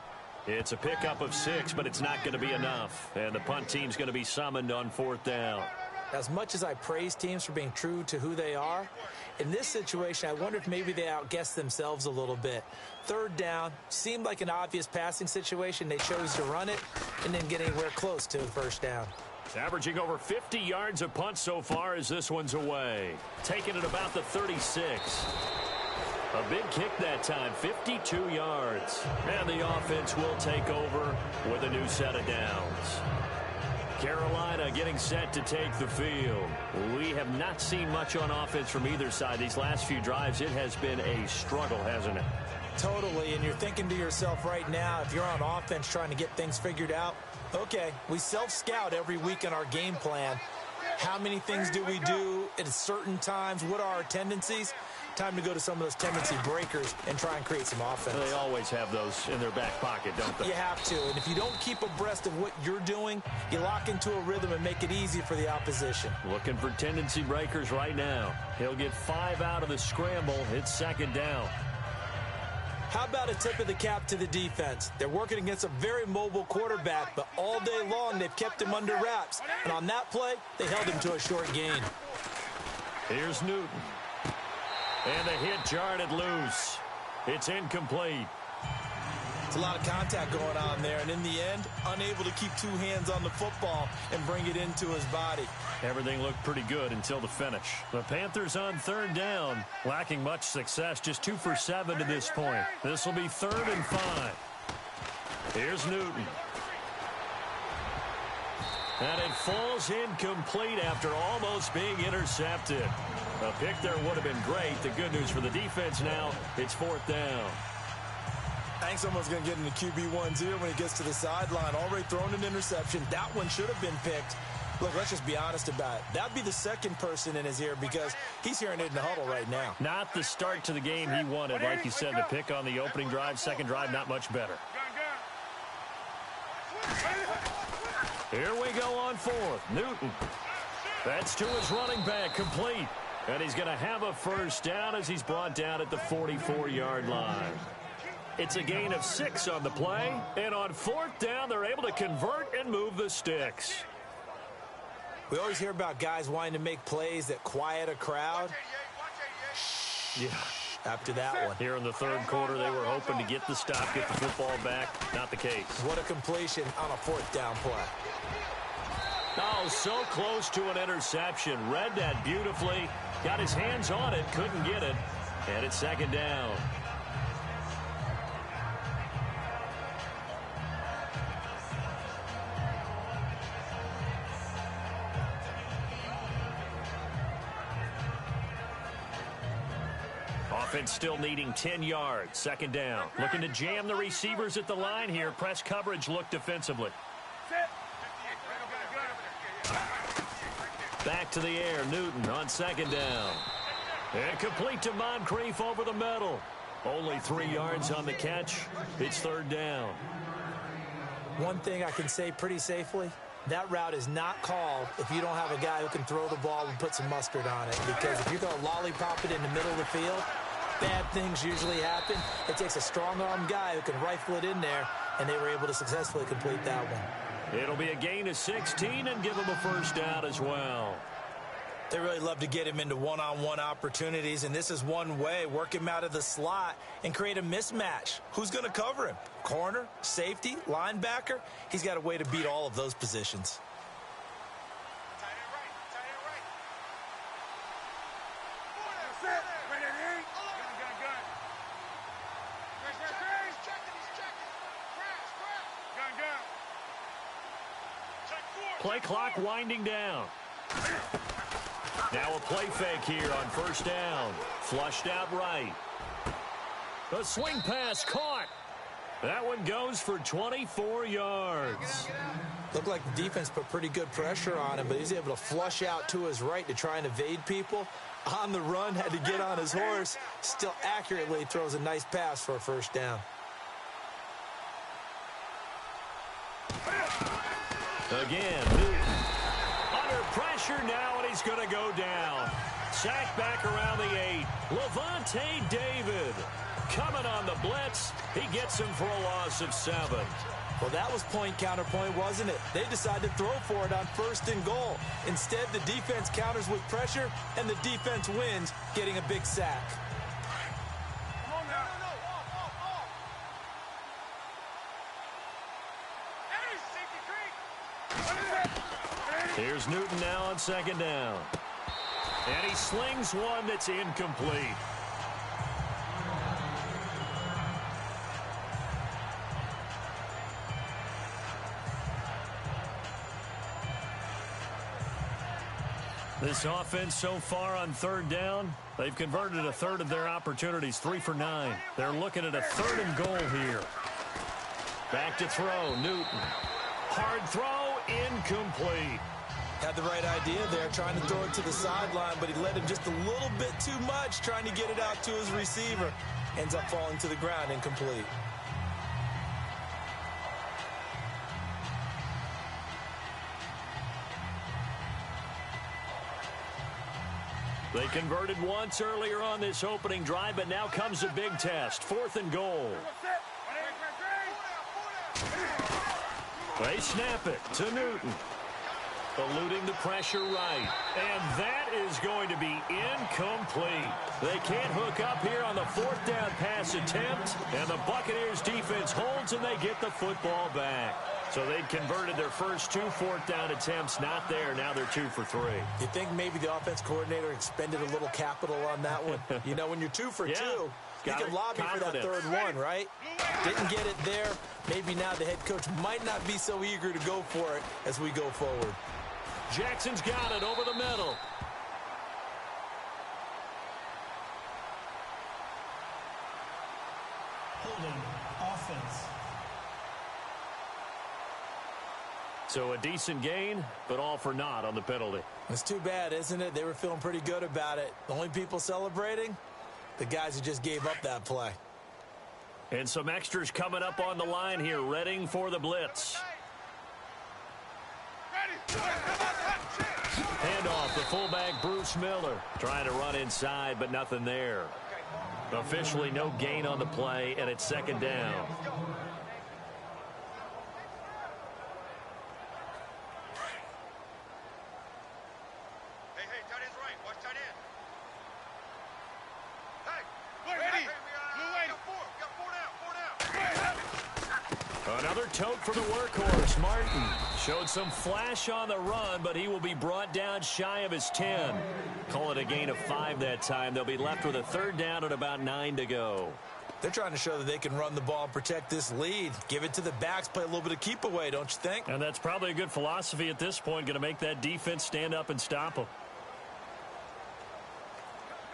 It's a pickup of 6, but it's not going to be enough. And the punt team's going to be summoned on 4th down. As much as I praise teams for being true to who they are, in this situation, I wonder if maybe they outguessed themselves a little bit. 3rd down, seemed like an obvious passing situation. They chose to run it and didn't get anywhere close to the first down. Averaging over 50 yards a punt so far as this one's away. Taking it about the 36. A big kick that time, 52 yards. And the offense will take over with a new set of downs. Carolina getting set to take the field. We have not seen much on offense from either side. These last few drives, it has been a struggle, hasn't it? Totally, and you're thinking to yourself right now, if you're on offense trying to get things figured out, okay, we self-scout every week in our game plan. How many things do we do at certain times? What are our tendencies? Time to go to some of those tendency breakers and try and create some offense. They always have those in their back pocket, don't they? You have to, and if you don't keep abreast of what you're doing, you lock into a rhythm and make it easy for the opposition. Looking for tendency breakers right now. He'll get 5 out of the scramble. It's 2nd down. How about a tip of the cap to the defense? They're working against a very mobile quarterback, but all day long they've kept him under wraps. And on that play, they held him to a short gain. Here's Newton. And the hit jarred it loose. It's incomplete. It's a lot of contact going on there, and in the end, unable to keep 2 hands on the football and bring it into his body. Everything looked pretty good until the finish. The Panthers on 3rd down, lacking much success, just 2 for 7 to this point. This will be 3rd and 5. Here's Newton. And it falls incomplete after almost being intercepted. A pick there would have been great. The good news for the defense now, it's 4th down. I think someone's going to get into QB1's ear when he gets to the sideline. Already thrown an interception. That one should have been picked. Look, let's just be honest about it. That'd be the second person in his ear because he's hearing it in the huddle right now. Not the start to the game he wanted. Like you said, the pick on the opening drive, second drive, not much better. Here we go on 4th. Newton. That's to his running back, complete. And he's going to have a first down as he's brought down at the 44-yard line. It's a gain of 6 on the play. And on 4th down, they're able to convert and move the sticks. We always hear about guys wanting to make plays that quiet a crowd. Yeah. After that one. Here in the 3rd quarter, they were hoping to get the stop, get the football back. Not the case. What a completion on a 4th down play. Oh, so close to an interception. Read that beautifully. Got his hands on it, couldn't get it. And it's 2nd down. Offense still needing 10 yards. 2nd down. Looking to jam the receivers at the line here. Press coverage look defensively. Back to the air. Newton on 2nd down. And complete to Moncrief over the middle. Only 3 yards on the catch. It's 3rd down. One thing I can say pretty safely, that route is not called if you don't have a guy who can throw the ball and put some mustard on it. Because if you're going to lollipop it in the middle of the field, bad things usually happen. It takes a strong-arm guy who can rifle it in there, and they were able to successfully complete that one. It'll be a gain of 16 and give him a first down as well. They really love to get him into one-on-one opportunities, and this is one way. Work him out of the slot and create a mismatch. Who's going to cover him? Corner, safety, linebacker? He's got a way to beat all of those positions. Play clock winding down. Now a play fake here on 1st down. Flushed out right. The swing pass caught. That one goes for 24 yards. Looked like the defense put pretty good pressure on him, but he's able to flush out to his right to try and evade people. On the run, had to get on his horse. Still accurately throws a nice pass for a 1st down. Again, Newton under pressure now, and he's going to go down. Sacked back around the 8. Levante David coming on the blitz. He gets him for a loss of 7. Well, that was point counterpoint, wasn't it? They decided to throw for it on 1st and goal. Instead, the defense counters with pressure, and the defense wins, getting a big sack. Here's Newton now on 2nd down. And he slings one that's incomplete. This offense so far on 3rd down, they've converted a 1/3 of their opportunities, 3 for 9. They're looking at a 3rd and goal here. Back to throw, Newton. Hard throw, incomplete. Had the right idea there, trying to throw it to the sideline, but he led him just a little bit too much, trying to get it out to his receiver. Ends up falling to the ground, incomplete. They converted once earlier on this opening drive, but now comes a big test. 4th and goal. They snap it to Newton. Eluding the pressure right. And that is going to be incomplete. They can't hook up here on the 4th down pass attempt. And the Buccaneers defense holds and they get the football back. So they'd converted their first 2 4th down attempts. Not there. Now they're 2 for 3. You think maybe the offense coordinator expended a little capital on that one? You know, when you're 2 for 2, He could lobby for that third one, right? Didn't get it there. Maybe now the head coach might not be so eager to go for it as we go forward. Jackson's got it over the middle. Holding offense. So a decent gain, but all for naught on the penalty. It's too bad, isn't it? They were feeling pretty good about it. The only people celebrating, the guys who just gave up that play. And some extras coming up on the line here, readying for the blitz. Handoff, the fullback, Bruce Miller, trying to run inside, but nothing there. Officially no gain on the play, and it's second down. Another tote for the workhorse. Martin showed some flash on the run, but he will be brought down shy of his 10. Call it a gain of 5 that time. They'll be left with a third down at about 9 to go. They're trying to show that they can run the ball and protect this lead. Give it to the backs, play a little bit of keep away, don't you think? And that's probably a good philosophy at this point, going to make that defense stand up and stop them.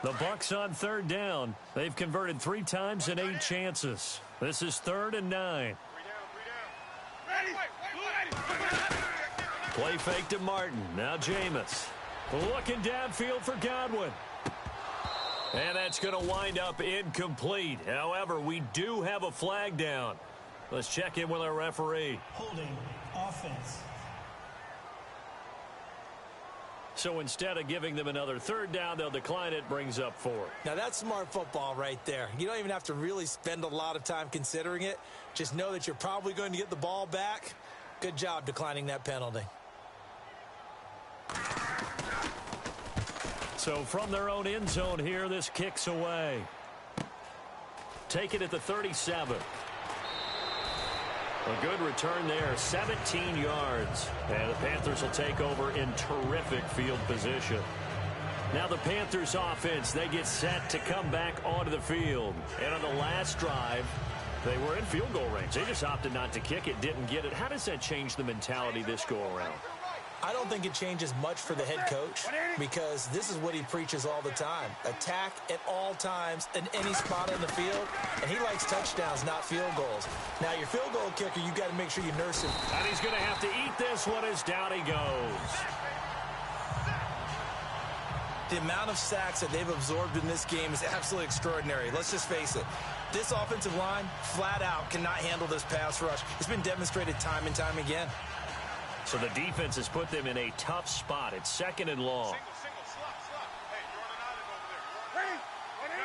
The Bucs on third down. They've converted 3 times in 8 chances. This is 3rd and 9. Play fake to Martin. Now Jameis. Looking downfield for Godwin. And that's going to wind up incomplete. However, we do have a flag down. Let's check in with our referee. Holding offense. So instead of giving them another third down, they'll decline it, brings up 4. Now that's smart football right there. You don't even have to really spend a lot of time considering it. Just know that you're probably going to get the ball back. Good job declining that penalty. So from their own end zone here, this kicks away. Take it at the 37. A good return there, 17 yards. And the Panthers will take over in terrific field position. Now the Panthers offense, they get set to come back onto the field. And on the last drive, they were in field goal range. They just opted not to kick it, didn't get it. How does that change the mentality this go around? I don't think it changes much for the head coach because this is what he preaches all the time. Attack at all times in any spot on the field, and he likes touchdowns, not field goals. Now, your field goal kicker, you got to make sure you nurse him. And he's going to have to eat this one as down he goes. The amount of sacks that they've absorbed in this game is absolutely extraordinary. Let's just face it. This offensive line, flat out, cannot handle this pass rush. It's been demonstrated time and time again. So the defense has put them in a tough spot. It's 2nd and long. Single, slot. Hey, you're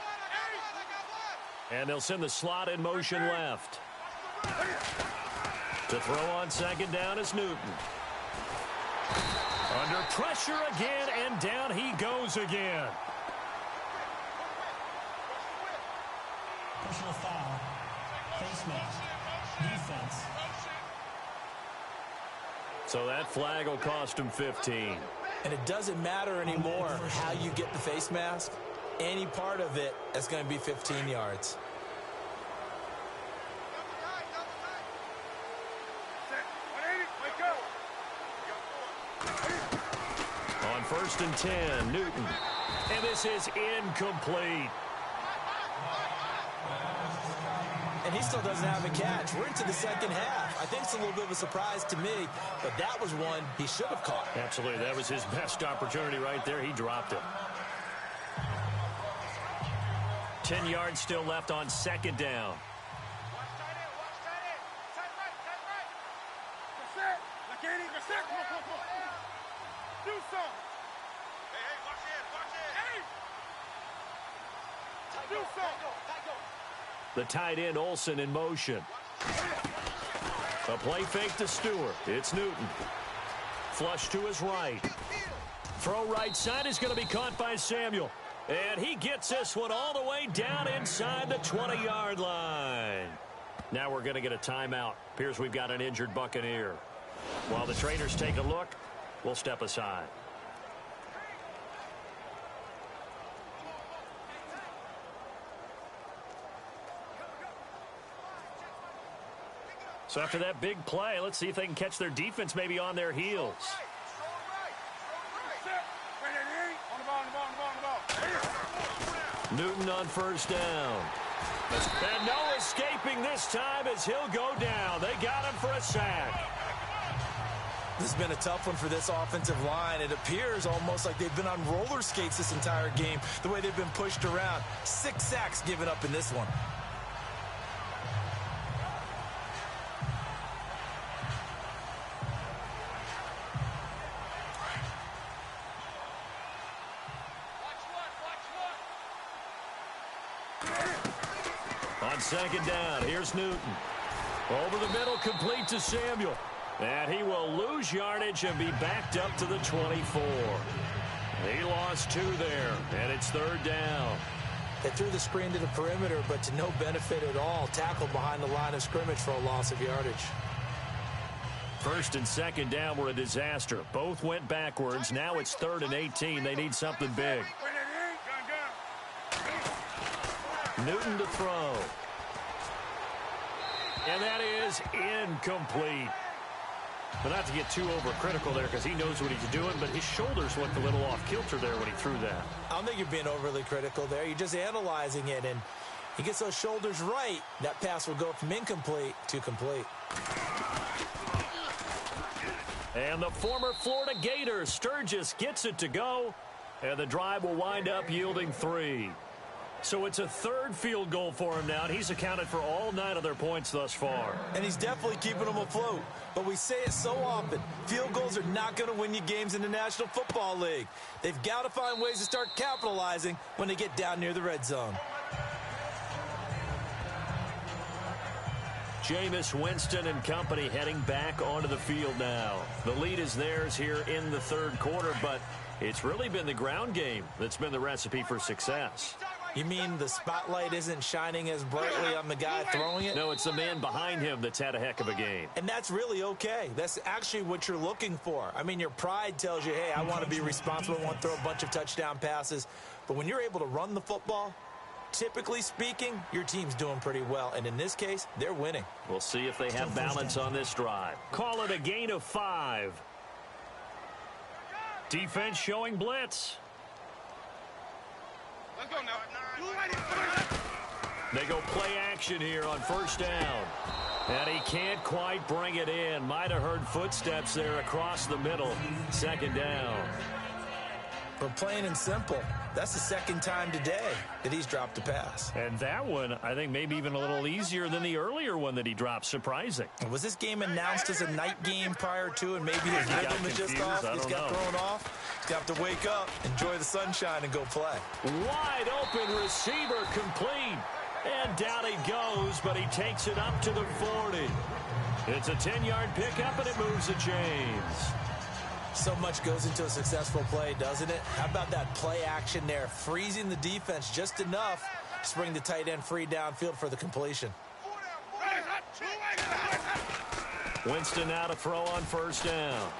on an island over there. And they'll send the slot in motion left. To throw on 2nd down is Newton. Under pressure again, and down he goes again. Personal foul. Face mask. Defense. So that flag will cost him 15. And it doesn't matter anymore how you get the face mask. Any part of it is going to be 15 yards. On 1st and 10, Newton. And this is incomplete. And he still doesn't have a catch. We're into the second half. I think it's a little bit of a surprise to me, but that was one he should have caught. Absolutely. That was his best opportunity right there. He dropped it. 10 yards still left on 2nd down. Do something. Hey, watch it. Hey! Do something. The tight end, Olsen, in motion. A play fake to Stewart. It's Newton. Flush to his right. Throw right side is going to be caught by Samuel. And he gets this one all the way down inside the 20-yard line. Now we're going to get a timeout. Appears we've got an injured Buccaneer. While the trainers take a look, we'll step aside. So after that big play, let's see if they can catch their defense maybe on their heels. Newton on first down. And no escaping this time as he'll go down. They got him for a sack. This has been a tough one for this offensive line. It appears almost like they've been on roller skates this entire game, the way they've been pushed around. 6 sacks given up in this one. On second down, here's Newton. Over the middle, complete to Samuel. And he will lose yardage and be backed up to the 24. He lost 2 there, and it's third down. They threw the screen to the perimeter, but to no benefit at all. Tackled behind the line of scrimmage for a loss of yardage. First and second down were a disaster. Both went backwards. Now it's 3rd and 18. They need something big. Newton to throw. And that is incomplete. But not to get too overcritical there because he knows what he's doing, but his shoulders looked a little off kilter there when he threw that. I don't think you're being overly critical there. You're just analyzing it, and he gets those shoulders right. That pass will go from incomplete to complete. And the former Florida Gator, Sturgis, gets it to go, and the drive will wind up yielding 3. So it's a 3rd field goal for him now, and he's accounted for all 9 of their points thus far. And he's definitely keeping them afloat. But we say it so often, field goals are not going to win you games in the National Football League. They've got to find ways to start capitalizing when they get down near the red zone. Jameis Winston and company heading back onto the field now. The lead is theirs here in the 3rd quarter, but it's really been the ground game that's been the recipe for success. You mean the spotlight isn't shining as brightly on the guy throwing it? No, it's the man behind him that's had a heck of a game. And that's really okay. That's actually what you're looking for. I mean, your pride tells you, hey, I want to be responsible, I want to throw a bunch of touchdown passes. But when you're able to run the football, typically speaking, your team's doing pretty well. And in this case, they're winning. We'll see if they have balance on this drive. Call it a gain of 5. Defense showing blitz. Let's go now. They go play action here on first down. And he can't quite bring it in. Might have heard footsteps there across the middle. Second down. But plain and simple, that's the 2nd time today that he's dropped a pass. And that one, I think, maybe even a little easier than the earlier one that he dropped. Surprising. Was this game announced as a night game prior to, and maybe his rhythm is just off? He's got thrown off. He's got to wake up, enjoy the sunshine, and go play. Wide open receiver complete. And down he goes, but he takes it up to the 40. It's a 10-yard pickup, and it moves the chains. So much goes into a successful play, doesn't it? How about that play action there, freezing the defense just enough to bring the tight end free downfield for the completion. Winston now to throw on first down.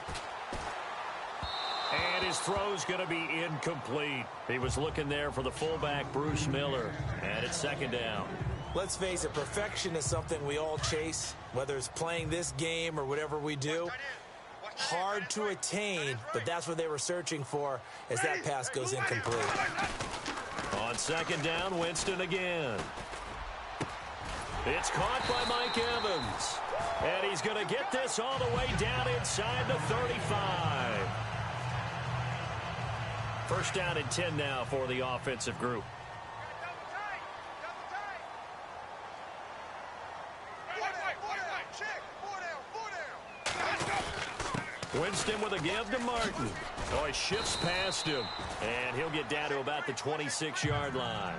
And his throw's going to be incomplete. He was looking there for the fullback, Bruce Miller, and it's second down. Let's face it, perfection is something we all chase, whether it's playing this game or whatever we do. Hard to attain, but that's what they were searching for as that pass goes incomplete. On second down, Winston again. It's caught by Mike Evans. And he's going to get this all the way down inside the 35. First down and 10 now for the offensive group. Winston with a give to Martin. Oh, he shifts past him, and he'll get down to about the 26-yard line.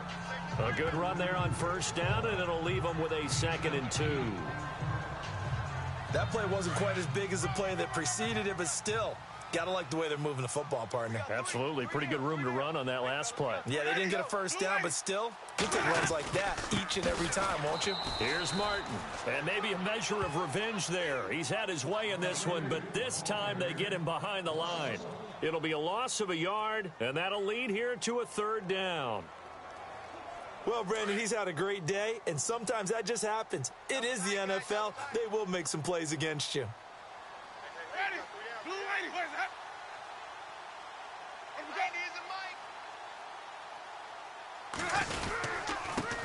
A good run there on first down, and it'll leave him with a 2nd and 2. That play wasn't quite as big as the play that preceded it, but still, got to like the way they're moving the football, partner. Absolutely. Pretty good room to run on that last play. Yeah, they didn't get a first down, but still, you'll take runs like that each and every time, won't you? Here's Martin. And maybe a measure of revenge there. He's had his way in this one, but this time they get him behind the line. It'll be a loss of a yard, and that'll lead here to a 3rd down. Well, Brandon, he's had a great day, and sometimes that just happens. It is the NFL. They will make some plays against you. Ready? Blue lady, what is that?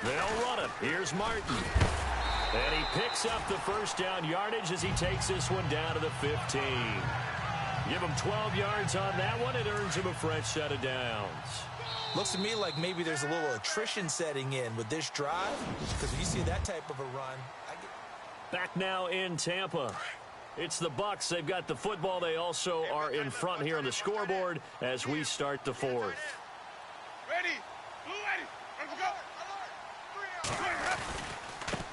They'll run it. Here's Martin. And he picks up the first down yardage as he takes this one down to the 15. Give him 12 yards on that one. It earns him a fresh set of downs. Looks to me like maybe there's a little attrition setting in with this drive, because when you see that type of a run, Back now in Tampa. It's the Bucs. They've got the football. They also are in front here on the scoreboard as we start the fourth. Ready? Blue lady, let's go.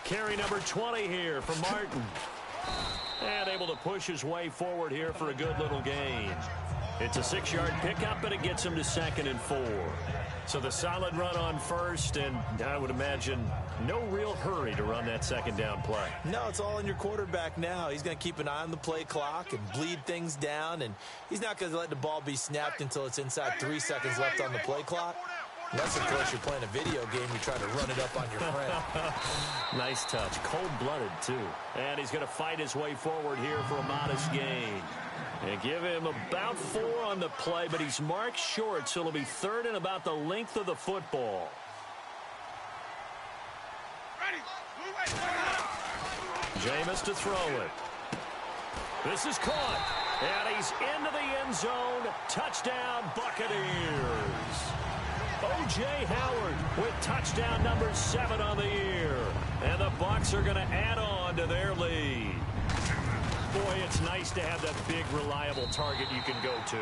Carry number 20 here from Martin. And able to push his way forward here for a good little gain. It's a 6-yard pickup, and it gets him to 2nd and 4. So the solid run on first, and I would imagine no real hurry to run that second down play. No, it's all in your quarterback now. He's going to keep an eye on the play clock and bleed things down, and he's not going to let the ball be snapped until it's inside 3 seconds left on the play clock. Unless, of course, you're playing a video game, you try to run it up on your friend. Nice touch. Cold-blooded, too. And he's going to fight his way forward here for a modest gain. And give him about 4 on the play, but he's marked short, so it'll be 3rd and about the length of the football. Jameis to throw it. This is caught. And he's into the end zone. Touchdown, Buccaneers. O.J. Howard with touchdown number 7 on the year. And the Bucs are going to add on to their lead. Boy, it's nice to have that big, reliable target you can go to.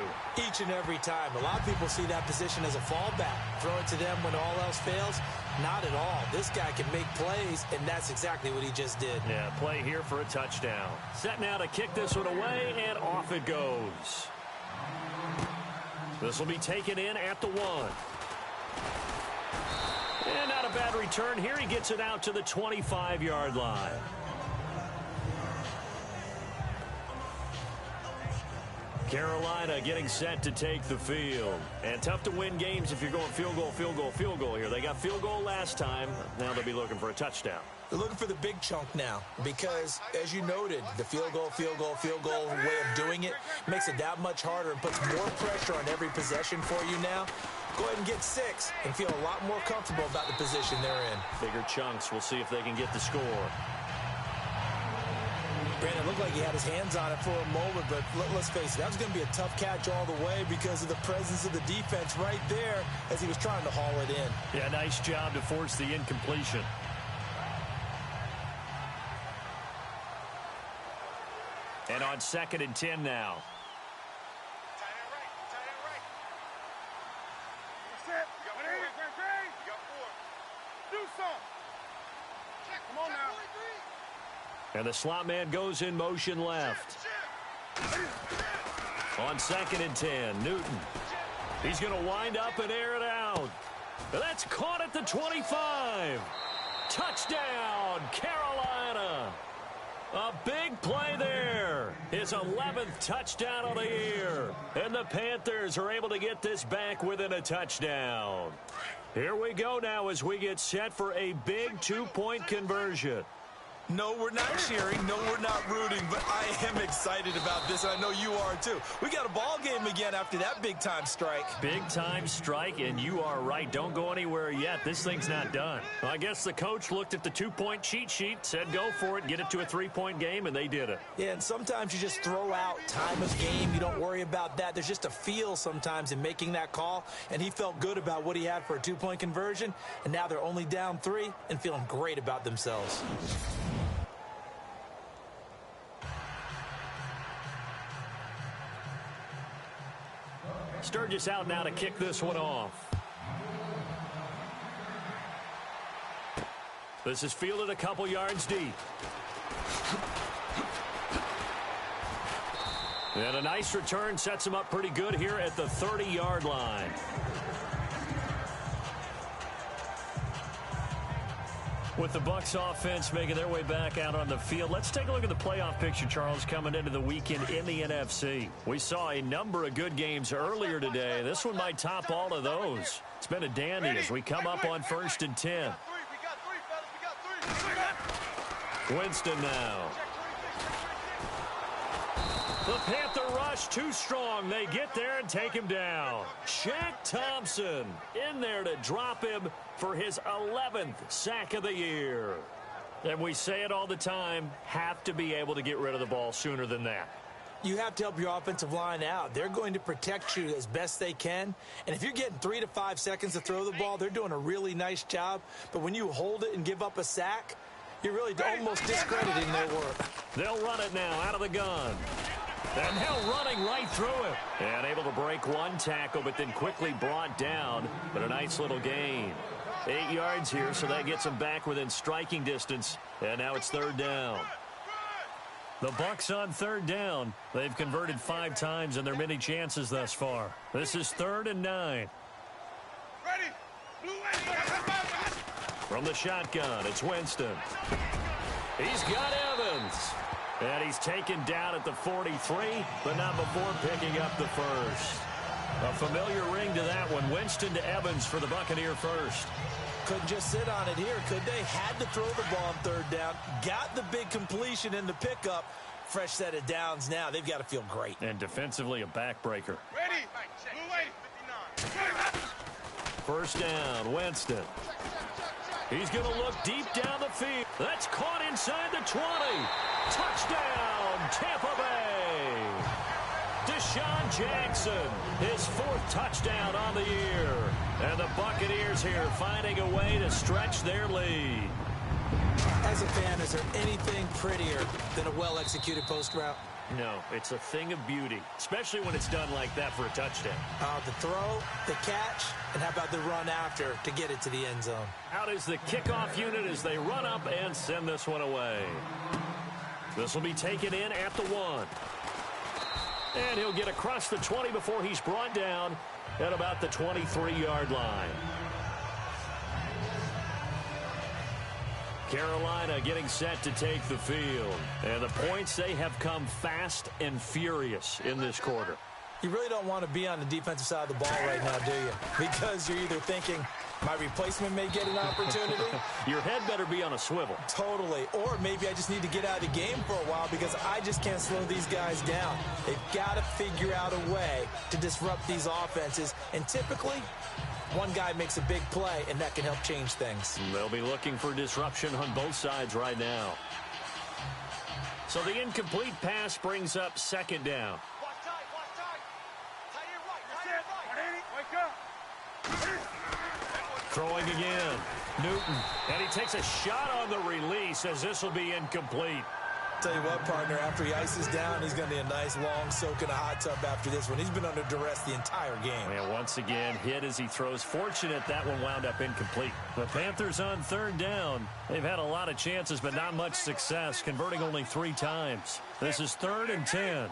Each and every time. A lot of people see that position as a fallback. Throw it to them when all else fails. Not at all. This guy can make plays, and that's exactly what he just did. Yeah, play here for a touchdown. Set now to kick this one away, and off it goes. This will be taken in at the 1. And not a bad return here. He gets it out to the 25-yard line. Carolina getting set to take the field. And tough to win games if you're going field goal, field goal, field goal here. They got field goal last time. Now they'll be looking for a touchdown. They're looking for the big chunk now because, as you noted, the field goal way of doing it makes it that much harder and puts more pressure on every possession for you now. Go ahead and get 6 and feel a lot more comfortable about the position they're in. Bigger chunks. We'll see if they can get the score. Brandon, it looked like he had his hands on it for a moment, but let's face it, that was going to be a tough catch all the way because of the presence of the defense right there as he was trying to haul it in. Yeah, nice job to force the incompletion. And on 2nd and 10 now. And the slot man goes in motion left. On 2nd and 10, Newton. He's going to wind up and air it out. That's caught at the 25. Touchdown, Carolina. A big play there. His 11th touchdown of the year. And the Panthers are able to get this back within a touchdown. Here we go now as we get set for a big 2-point conversion. No, we're not cheering. No, we're not rooting. But I am excited about this. I know you are, too. We got a ball game again after that big-time strike. Big-time strike, and you are right. Don't go anywhere yet. This thing's not done. Well, I guess the coach looked at the 2-point cheat sheet, said go for it, get it to a 3-point game, and they did it. Yeah, and sometimes you just throw out time of game. You don't worry about that. There's just a feel sometimes in making that call, and he felt good about what he had for a 2-point conversion, and now they're only down 3 and feeling great about themselves. Sturgis out now to kick this one off. This is fielded a couple yards deep. And a nice return sets him up pretty good here at the 30-yard line. With the Bucs offense making their way back out on the field, let's take a look at the playoff picture, Charles, coming into the weekend in the NFC. We saw a number of good games earlier today. This one might top all of those. It's been a dandy as we come up on 1st and 10. Winston now. The Panther rush too strong. They get there and take him down. Shaq Thompson in there to drop him for his 11th sack of the year. And we say it all the time, have to be able to get rid of the ball sooner than that. You have to help your offensive line out. They're going to protect you as best they can. And if you're getting 3 to 5 seconds to throw the ball, they're doing a really nice job. But when you hold it and give up a sack, you're really almost discrediting their work. They'll run it now out of the gun. And now running right through him. And able to break one tackle, but then quickly brought down. But a nice little gain. 8 yards here, so that gets him back within striking distance. And now it's 3rd down. The Bucs on 3rd down. They've converted 5 times in their many chances thus far. This is 3rd and 9. From the shotgun, it's Winston. He's got Evans. And he's taken down at the 43, but not before picking up the first. A familiar ring to that one. Winston to Evans for the Buccaneer first. Couldn't just sit on it here, could they? Had to throw the ball on 3rd down. Got the big completion in the pickup. Fresh set of downs now. They've got to feel great. And defensively, a backbreaker. Ready. Blue 59. First down, Winston. He's going to look deep down the field. That's caught inside the 20. Touchdown, Tampa Bay. Deshaun Jackson, his 4th touchdown on the year. And the Buccaneers here finding a way to stretch their lead. As a fan, is there anything prettier than a well-executed post route? No, it's a thing of beauty, especially when it's done like that for a touchdown. The throw, the catch, and how about the run after to get it to the end zone? Out is the kickoff unit as they run up and send this one away. This will be taken in at the 1. And he'll get across the 20 before he's brought down at about the 23-yard line. Carolina getting set to take the field. And the points, they have come fast and furious in this quarter. You really don't want to be on the defensive side of the ball right now, do you? Because you're either thinking, my replacement may get an opportunity. Your head better be on a swivel. Totally. Or maybe I just need to get out of the game for a while because I just can't slow these guys down. They've got to figure out a way to disrupt these offenses. And typically, one guy makes a big play, and that can help change things. They'll be looking for disruption on both sides right now. So the incomplete pass brings up 2nd down. Throwing again. Newton. And he takes a shot on the release as this will be incomplete. Tell you what, partner, after he ices down, he's going to need a nice long soak in a hot tub after this one. He's been under duress the entire game. And once again, hit as he throws. Fortunate that one wound up incomplete. The Panthers on 3rd down. They've had a lot of chances, but not much success, converting only 3 times. This is 3rd and 10.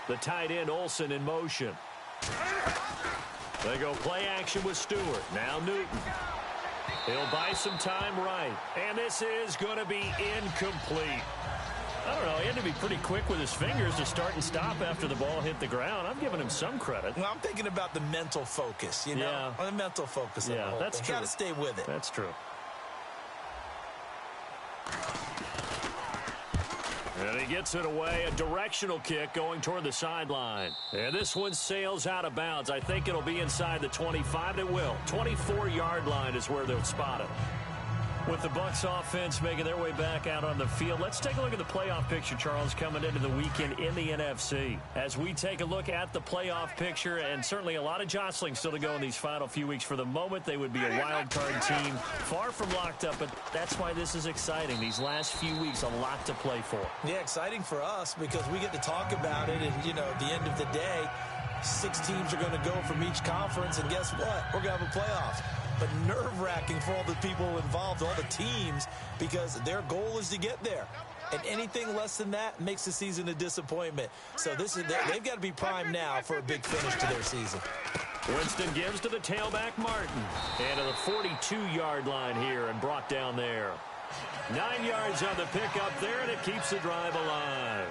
The tight end, Olsen, in motion. They go play action with Stewart. Now Newton. He'll buy some time right. And this is going to be incomplete. I don't know. He had to be pretty quick with his fingers to start and stop after the ball hit the ground. I'm giving him some credit. Well, I'm thinking about the mental focus, you know? Yeah. The mental focus of the whole that's thing. true. Got to stay with it. That's true. And he gets it away, a directional kick going toward the sideline. And this one sails out of bounds. I think it'll be inside the 25. It will. 24-yard line is where they'll spot it. With the Bucs offense making their way back out on the field, let's take a look at the playoff picture, Charles, coming into the weekend in the NFC. As we take a look at the playoff picture, and certainly a lot of jostling still to go in these final few weeks. For the moment, they would be a wild card team, far from locked up, but that's why this is exciting. These last few weeks, a lot to play for. Yeah, exciting for us because we get to talk about it, and, you know, at the end of the day, 6 teams are going to go from each conference, and guess what? We're going to have a playoff. But nerve-wracking for all the people involved, all the teams, because their goal is to get there. And anything less than that makes the season a disappointment. So they've got to be primed now for a big finish to their season. Winston gives to the tailback Martin. And to the 42-yard line here and brought down there. 9 yards on the pickup there, and it keeps the drive alive.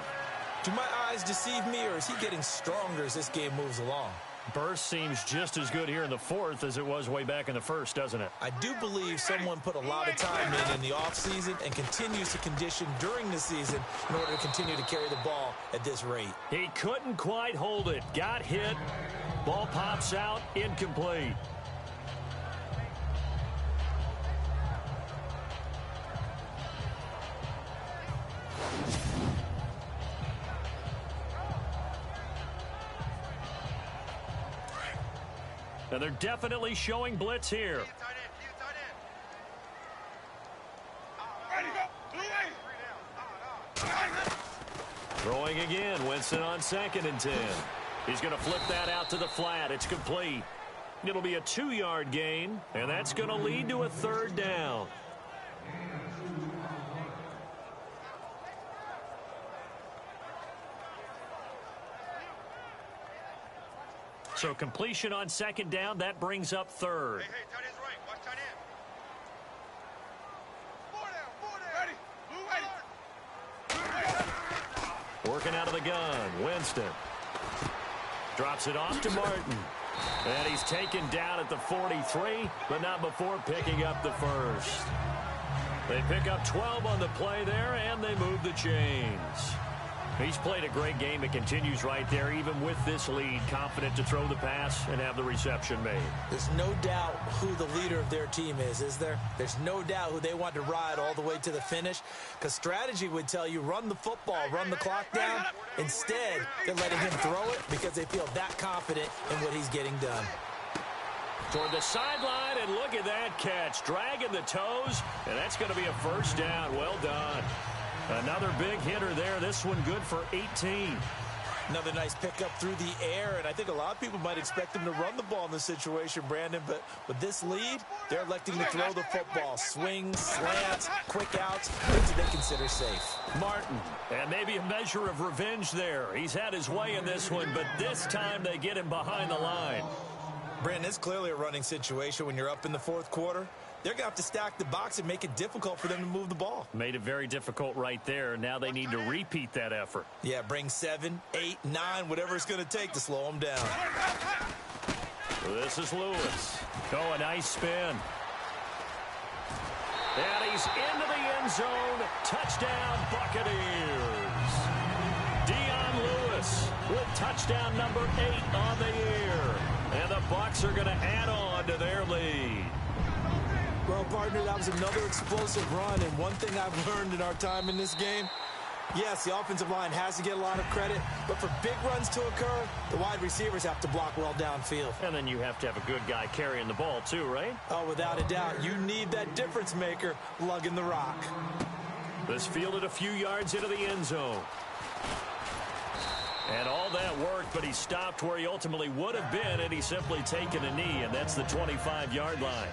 Do my eyes deceive me, or is he getting stronger as this game moves along? Burst seems just as good here in the fourth as it was way back in the first, doesn't it? I do believe someone put a lot of time in the offseason and continues to condition during the season in order to continue to carry the ball at this rate. He couldn't quite hold it. Got hit. Ball pops out. Incomplete. And they're definitely showing blitz here. Throwing again. Winston on 2nd and 10. He's going to flip that out to the flat. It's complete. It'll be a 2-yard gain, and that's going to lead to a 3rd down. So completion on 2nd down, that brings up 3rd. Hey, tight end's right. Watch tight end. 4 down. Ready. Working out of the gun. Winston drops it off to Martin. And he's taken down at the 43, but not before picking up the first. They pick up 12 on the play there, and they move the chains. He's played a great game. It continues right there, even with this lead, confident to throw the pass and have the reception made. There's no doubt who the leader of their team is there? There's no doubt who they want to ride all the way to the finish, because strategy would tell you run the football, run the clock down. Instead, they're letting him throw it because they feel that confident in what he's getting done. Toward the sideline, and look at that catch. Dragging the toes, and that's going to be a 1st down. Well done. Another big hitter there. This one good for 18. Another nice pickup through the air, and I think a lot of people might expect him to run the ball in this situation, Brandon, but with this lead, they're electing to throw the football. Swings, slants, quick outs, things that they consider safe. Martin, and maybe a measure of revenge there. He's had his way in this one, but this time they get him behind the line. Brandon, it's clearly a running situation when you're up in the 4th quarter. They're going to have to stack the box and make it difficult for them to move the ball. Made it very difficult right there. Now they need to repeat that effort. Yeah, bring 7, 8, 9, whatever it's going to take to slow them down. This is Lewis. Oh, a nice spin. And he's into the end zone. Touchdown, Buccaneers. Dion Lewis with touchdown number 8 on the year. And the Bucs are going to add on to their lead. Well, partner, that was another explosive run, and one thing I've learned in our time in this game, yes, the offensive line has to get a lot of credit, but for big runs to occur, the wide receivers have to block well downfield. And then you have to have a good guy carrying the ball too, right? Oh, without a doubt. You need that difference maker lugging the rock. This fielded a few yards into the end zone. And all that worked, but he stopped where he ultimately would have been, and he's simply taken a knee, and that's the 25-yard line.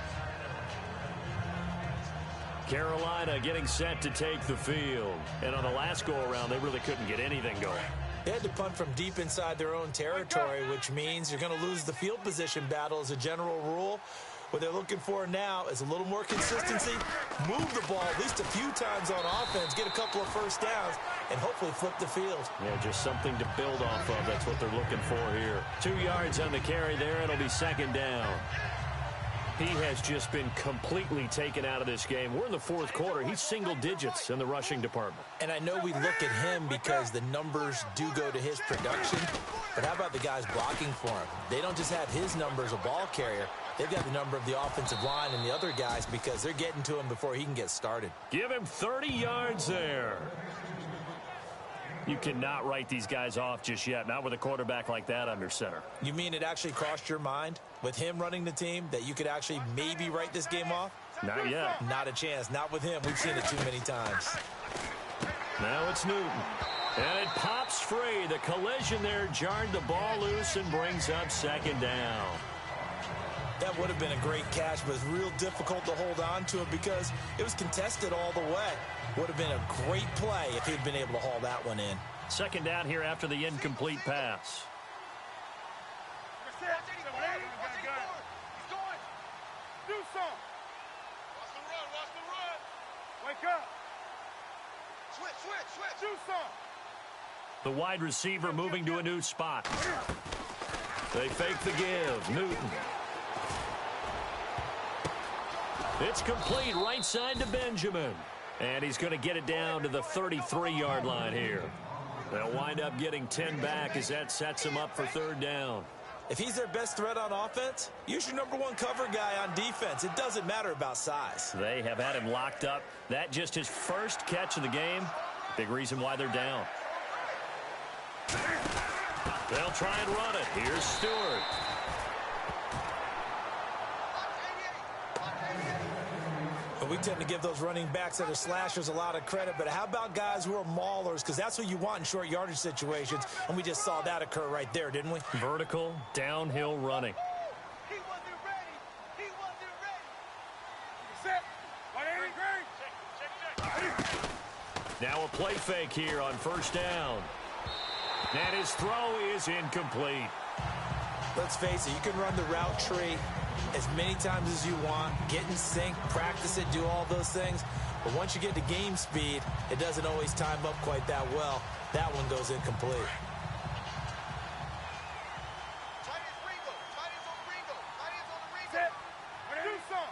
Carolina getting set to take the field. And on the last go-around, they really couldn't get anything going. They had to punt from deep inside their own territory, which means you're going to lose the field position battle as a general rule. What they're looking for now is a little more consistency, move the ball at least a few times on offense, get a couple of 1st downs, and hopefully flip the field. Yeah, just something to build off of. That's what they're looking for here. 2 yards on the carry there. It'll be 2nd down. He has just been completely taken out of this game. We're in the 4th quarter. He's single digits in the rushing department. And I know we look at him because the numbers do go to his production, but how about the guys blocking for him? They don't just have his number as a ball carrier. They've got the number of the offensive line and the other guys because they're getting to him before he can get started. Give him 30 yards there. You cannot write these guys off just yet, not with a quarterback like that under center. You mean it actually crossed your mind with him running the team that you could actually maybe write this game off? Not yet. Not a chance. Not with him. We've seen it too many times. Now it's Newton. And it pops free. The collision there jarred the ball loose and brings up 2nd down. That would have been a great catch, but it's real difficult to hold on to it because it was contested all the way. Would have been a great play if he'd been able to haul that one in. 2nd down here after the incomplete pass. some. Watch the run. Watch the run. Wake up. Switch. Do some. The wide receiver moving to a new spot. They fake the give. Newton. It's complete right side to Benjamin. And he's going to get it down to the 33-yard line here. They'll wind up getting 10 back as that sets him up for third down. If he's their best threat on offense, use your #1 cover guy on defense. It doesn't matter about size. They have had him locked up. That just his first catch of the game. Big reason why they're down. They'll try and run it. Here's Stewart. But we tend to give those running backs that are slashers a lot of credit. But how about guys who are maulers? Because that's what you want in short yardage situations. And we just saw that occur right there, didn't we? Vertical, downhill running. He wasn't ready. Set. Check. Now a play fake here on first down. And his throw is incomplete. Let's face it, you can run the route tree as many times as you want, get in sync, practice it, do all those things. But once you get to game speed, it doesn't always time up quite that well. That one goes incomplete. Set. Do some.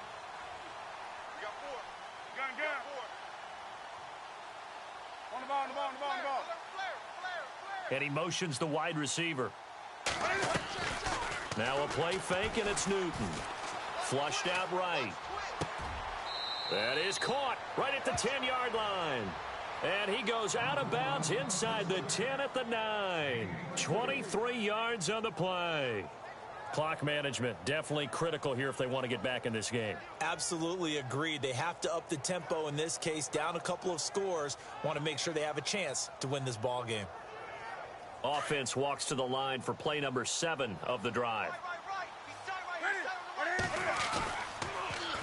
We got 4. Gun. On the ball. And he motions the wide receiver. Now a play fake, and it's Newton. Flushed out right. That is caught right at the 10-yard line. And he goes out of bounds inside the 10 at the 9. 23 yards on the play. Clock management definitely critical here if they want to get back in this game. Absolutely agreed. They have to up the tempo in this case, down a couple of scores. Want to make sure they have a chance to win this ball game. Offense walks to the line for play number 7 of the drive.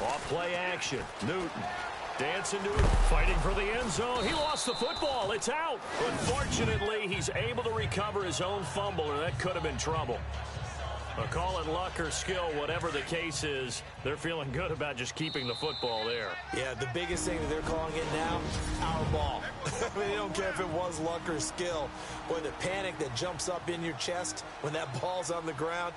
Off play action. Newton dancing to it, fighting for the end zone. He lost the football. It's out. Unfortunately, he's able to recover his own fumble, or that could have been trouble. But call it luck or skill, whatever the case is, they're feeling good about just keeping the football there. Yeah, the biggest thing that they're calling it now, our ball. I mean, they don't care if it was luck or skill. Boy, the panic that jumps up in your chest when that ball's on the ground,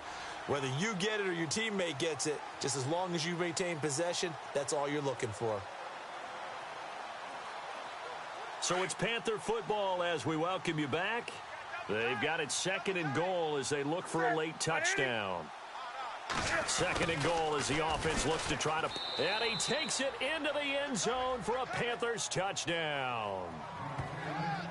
whether you get it or your teammate gets it, just as long as you maintain possession, that's all you're looking for. So it's Panther football as we welcome you back. They've got it 2nd and goal as they look for a late touchdown. 2nd and goal as the offense looks to try to... And he takes it into the end zone for a Panthers touchdown.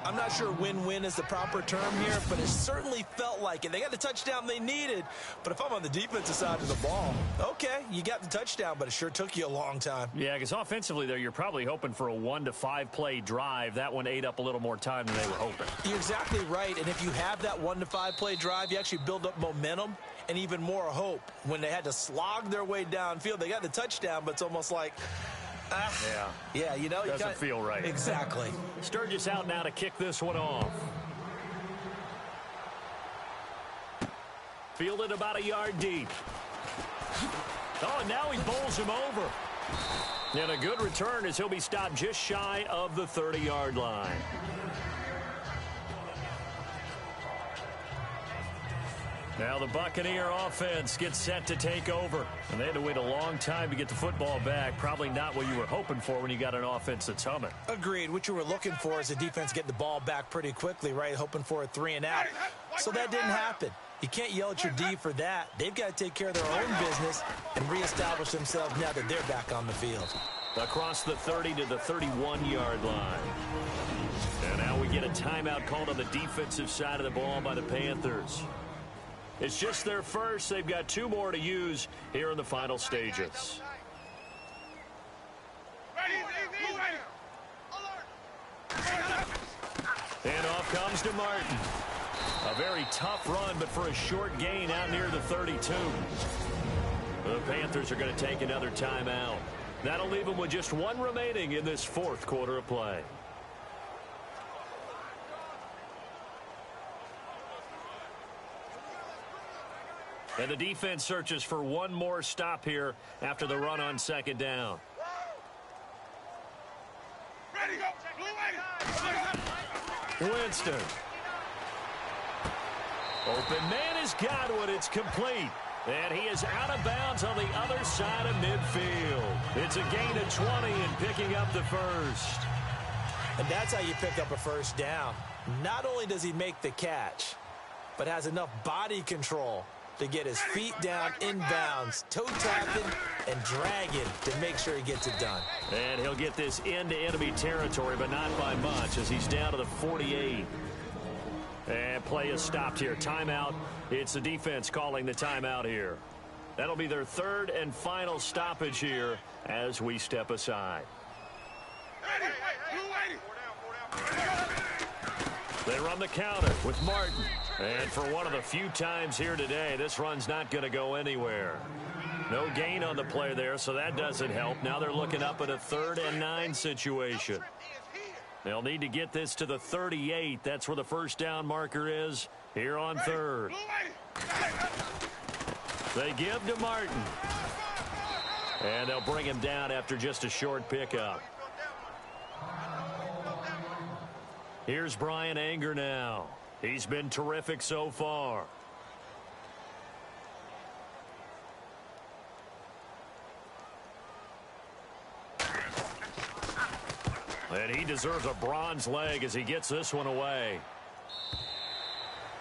I'm not sure win-win is the proper term here, but it certainly felt like it. They got the touchdown they needed, but if I'm on the defensive side of the ball, okay, you got the touchdown, but it sure took you a long time. Yeah, because offensively, there, you're probably hoping for a 1 to 5 play drive. That one ate up a little more time than they were hoping. You're exactly right, and if you have that 1 to 5 play drive, you actually build up momentum and even more hope. When they had to slog their way downfield, they got the touchdown, but it's almost like... Yeah, you know. Doesn't feel right. Exactly. Sturgis out now to kick this one off. Fielded about a yard deep. Oh, and now he bowls him over. And a good return as he'll be stopped just shy of the 30-yard line. Now the Buccaneer offense gets set to take over. And they had to wait a long time to get the football back. Probably not what you were hoping for when you got an offense that's humming. Agreed. What you were looking for is the defense get the ball back pretty quickly, right? Hoping for a 3 and out. So that didn't happen. You can't yell at your D for that. They've got to take care of their own business and reestablish themselves now that they're back on the field. Across the 30 to the 31-yard line. And now we get a timeout called on the defensive side of the ball by the Panthers. It's just their first. They've got 2 more to use here in the final stages. And off comes to Martin. A very tough run, but for a short gain out near the 32. The Panthers are going to take another timeout. That'll leave them with just 1 remaining in this 4th quarter of play. And the defense searches for one more stop here after the run on second down. Ready, go. Winston. Open man has got one. It's complete. And he is out of bounds on the other side of midfield. It's a gain of 20 and picking up the first. And that's how you pick up a first down. Not only does he make the catch, but has enough body control to get his feet down inbounds, toe tapping and dragging to make sure he gets it done. And he'll get this into enemy territory, but not by much as he's down to the 48. And play is stopped here. Timeout. It's the defense calling the timeout here. That'll be their third and final stoppage here as we step aside. They run the counter with Martin. And for one of the few times here today, this run's not going to go anywhere. No gain on the play there, so that doesn't help. Now they're looking up at a 3rd and 9 situation. They'll need to get this to the 38. That's where the first down marker is here on 3rd. They give to Martin. And they'll bring him down after just a short pickup. Here's Brian Anger now. He's been terrific so far. And he deserves a bronze leg as he gets this one away.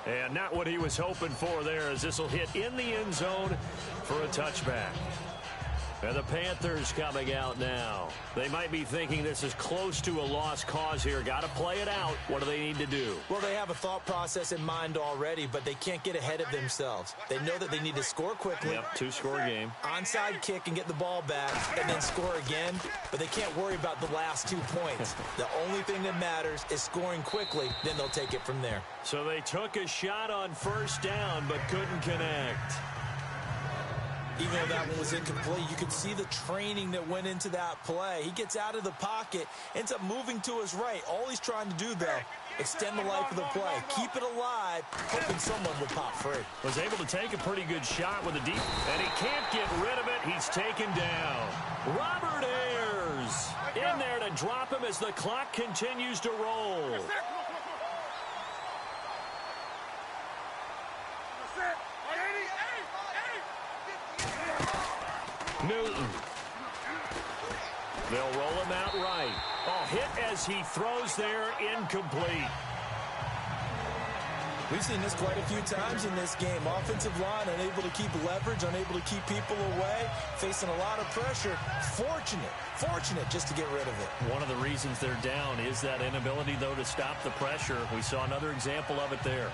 And not what he was hoping for there, as this will hit in the end zone for a touchback. And the Panthers coming out now. They might be thinking this is close to a lost cause here. Got to play it out. What do they need to do? Well, they have a thought process in mind already, but they can't get ahead of themselves. They know that they need to score quickly. Yep, 2-score game. Onside kick and get the ball back and then score again, but they can't worry about the last 2 points. The only thing that matters is scoring quickly, then they'll take it from there. So they took a shot on first down but couldn't connect. Even though that one was incomplete, you could see the training that went into that play. He gets out of the pocket, ends up moving to his right. All he's trying to do, though, extend the life of the play. Keep it alive, hoping someone would pop free. Was able to take a pretty good shot with a deep, and he can't get rid of it. He's taken down. Robert Ayers in there to drop him as the clock continues to roll. Newton. They'll roll him out right. Oh, hit as he throws there, incomplete. We've seen this quite a few times in this game. Offensive line unable to keep leverage, unable to keep people away, facing a lot of pressure. Fortunate just to get rid of it. One of the reasons they're down is that inability, though, to stop the pressure. We saw another example of it there.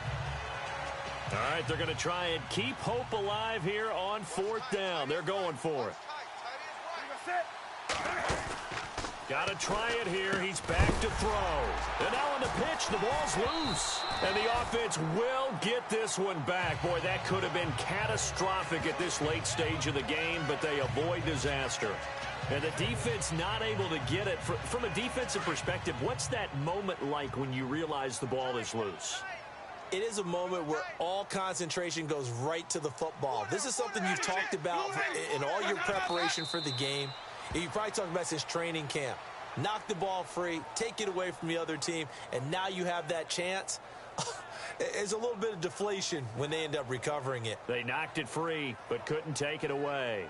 All right, they're going to try and keep hope alive here on 4th down. They're going for it. Got to try it here. He's back to throw. And now on the pitch, the ball's loose. And the offense will get this one back. Boy, that could have been catastrophic at this late stage of the game, but they avoid disaster. And the defense not able to get it. From a defensive perspective, what's that moment like when you realize the ball is loose? It is a moment where all concentration goes right to the football. This is something you've talked about in all your preparation for the game. You probably talked about since training camp. Knock the ball free, take it away from the other team, and now you have that chance. There's a little bit of deflation when they end up recovering it. They knocked it free, but couldn't take it away.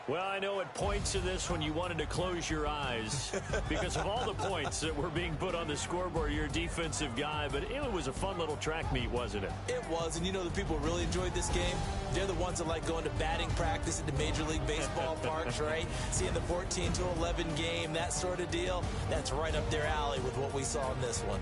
Well, I know at points in this when you wanted to close your eyes because of all the points that were being put on the scoreboard. You're a defensive guy, but it was a fun little track meet, wasn't it? It was, and you know the people who really enjoyed this game? They're the ones that like going to batting practice at the Major League Baseball parks, right? Seeing the 14-11 game, that sort of deal. That's right up their alley with what we saw in this one.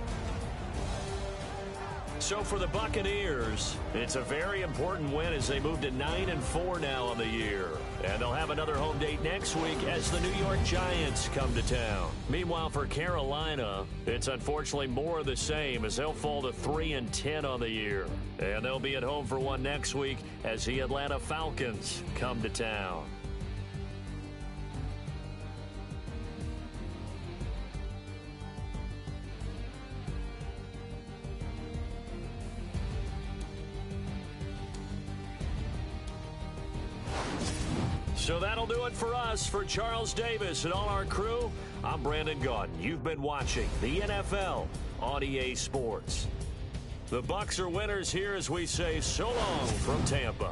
So for the Buccaneers, it's a very important win as they move to 9-4 now on the year. And they'll have another home date next week as the New York Giants come to town. Meanwhile, for Carolina, it's unfortunately more of the same as they'll fall to 3-10 on the year. And they'll be at home for one next week as the Atlanta Falcons come to town. So that'll do it for us. For Charles Davis and all our crew, I'm Brandon Gaudin. You've been watching the NFL on EA Sports. The Bucs are winners here as we say so long from Tampa.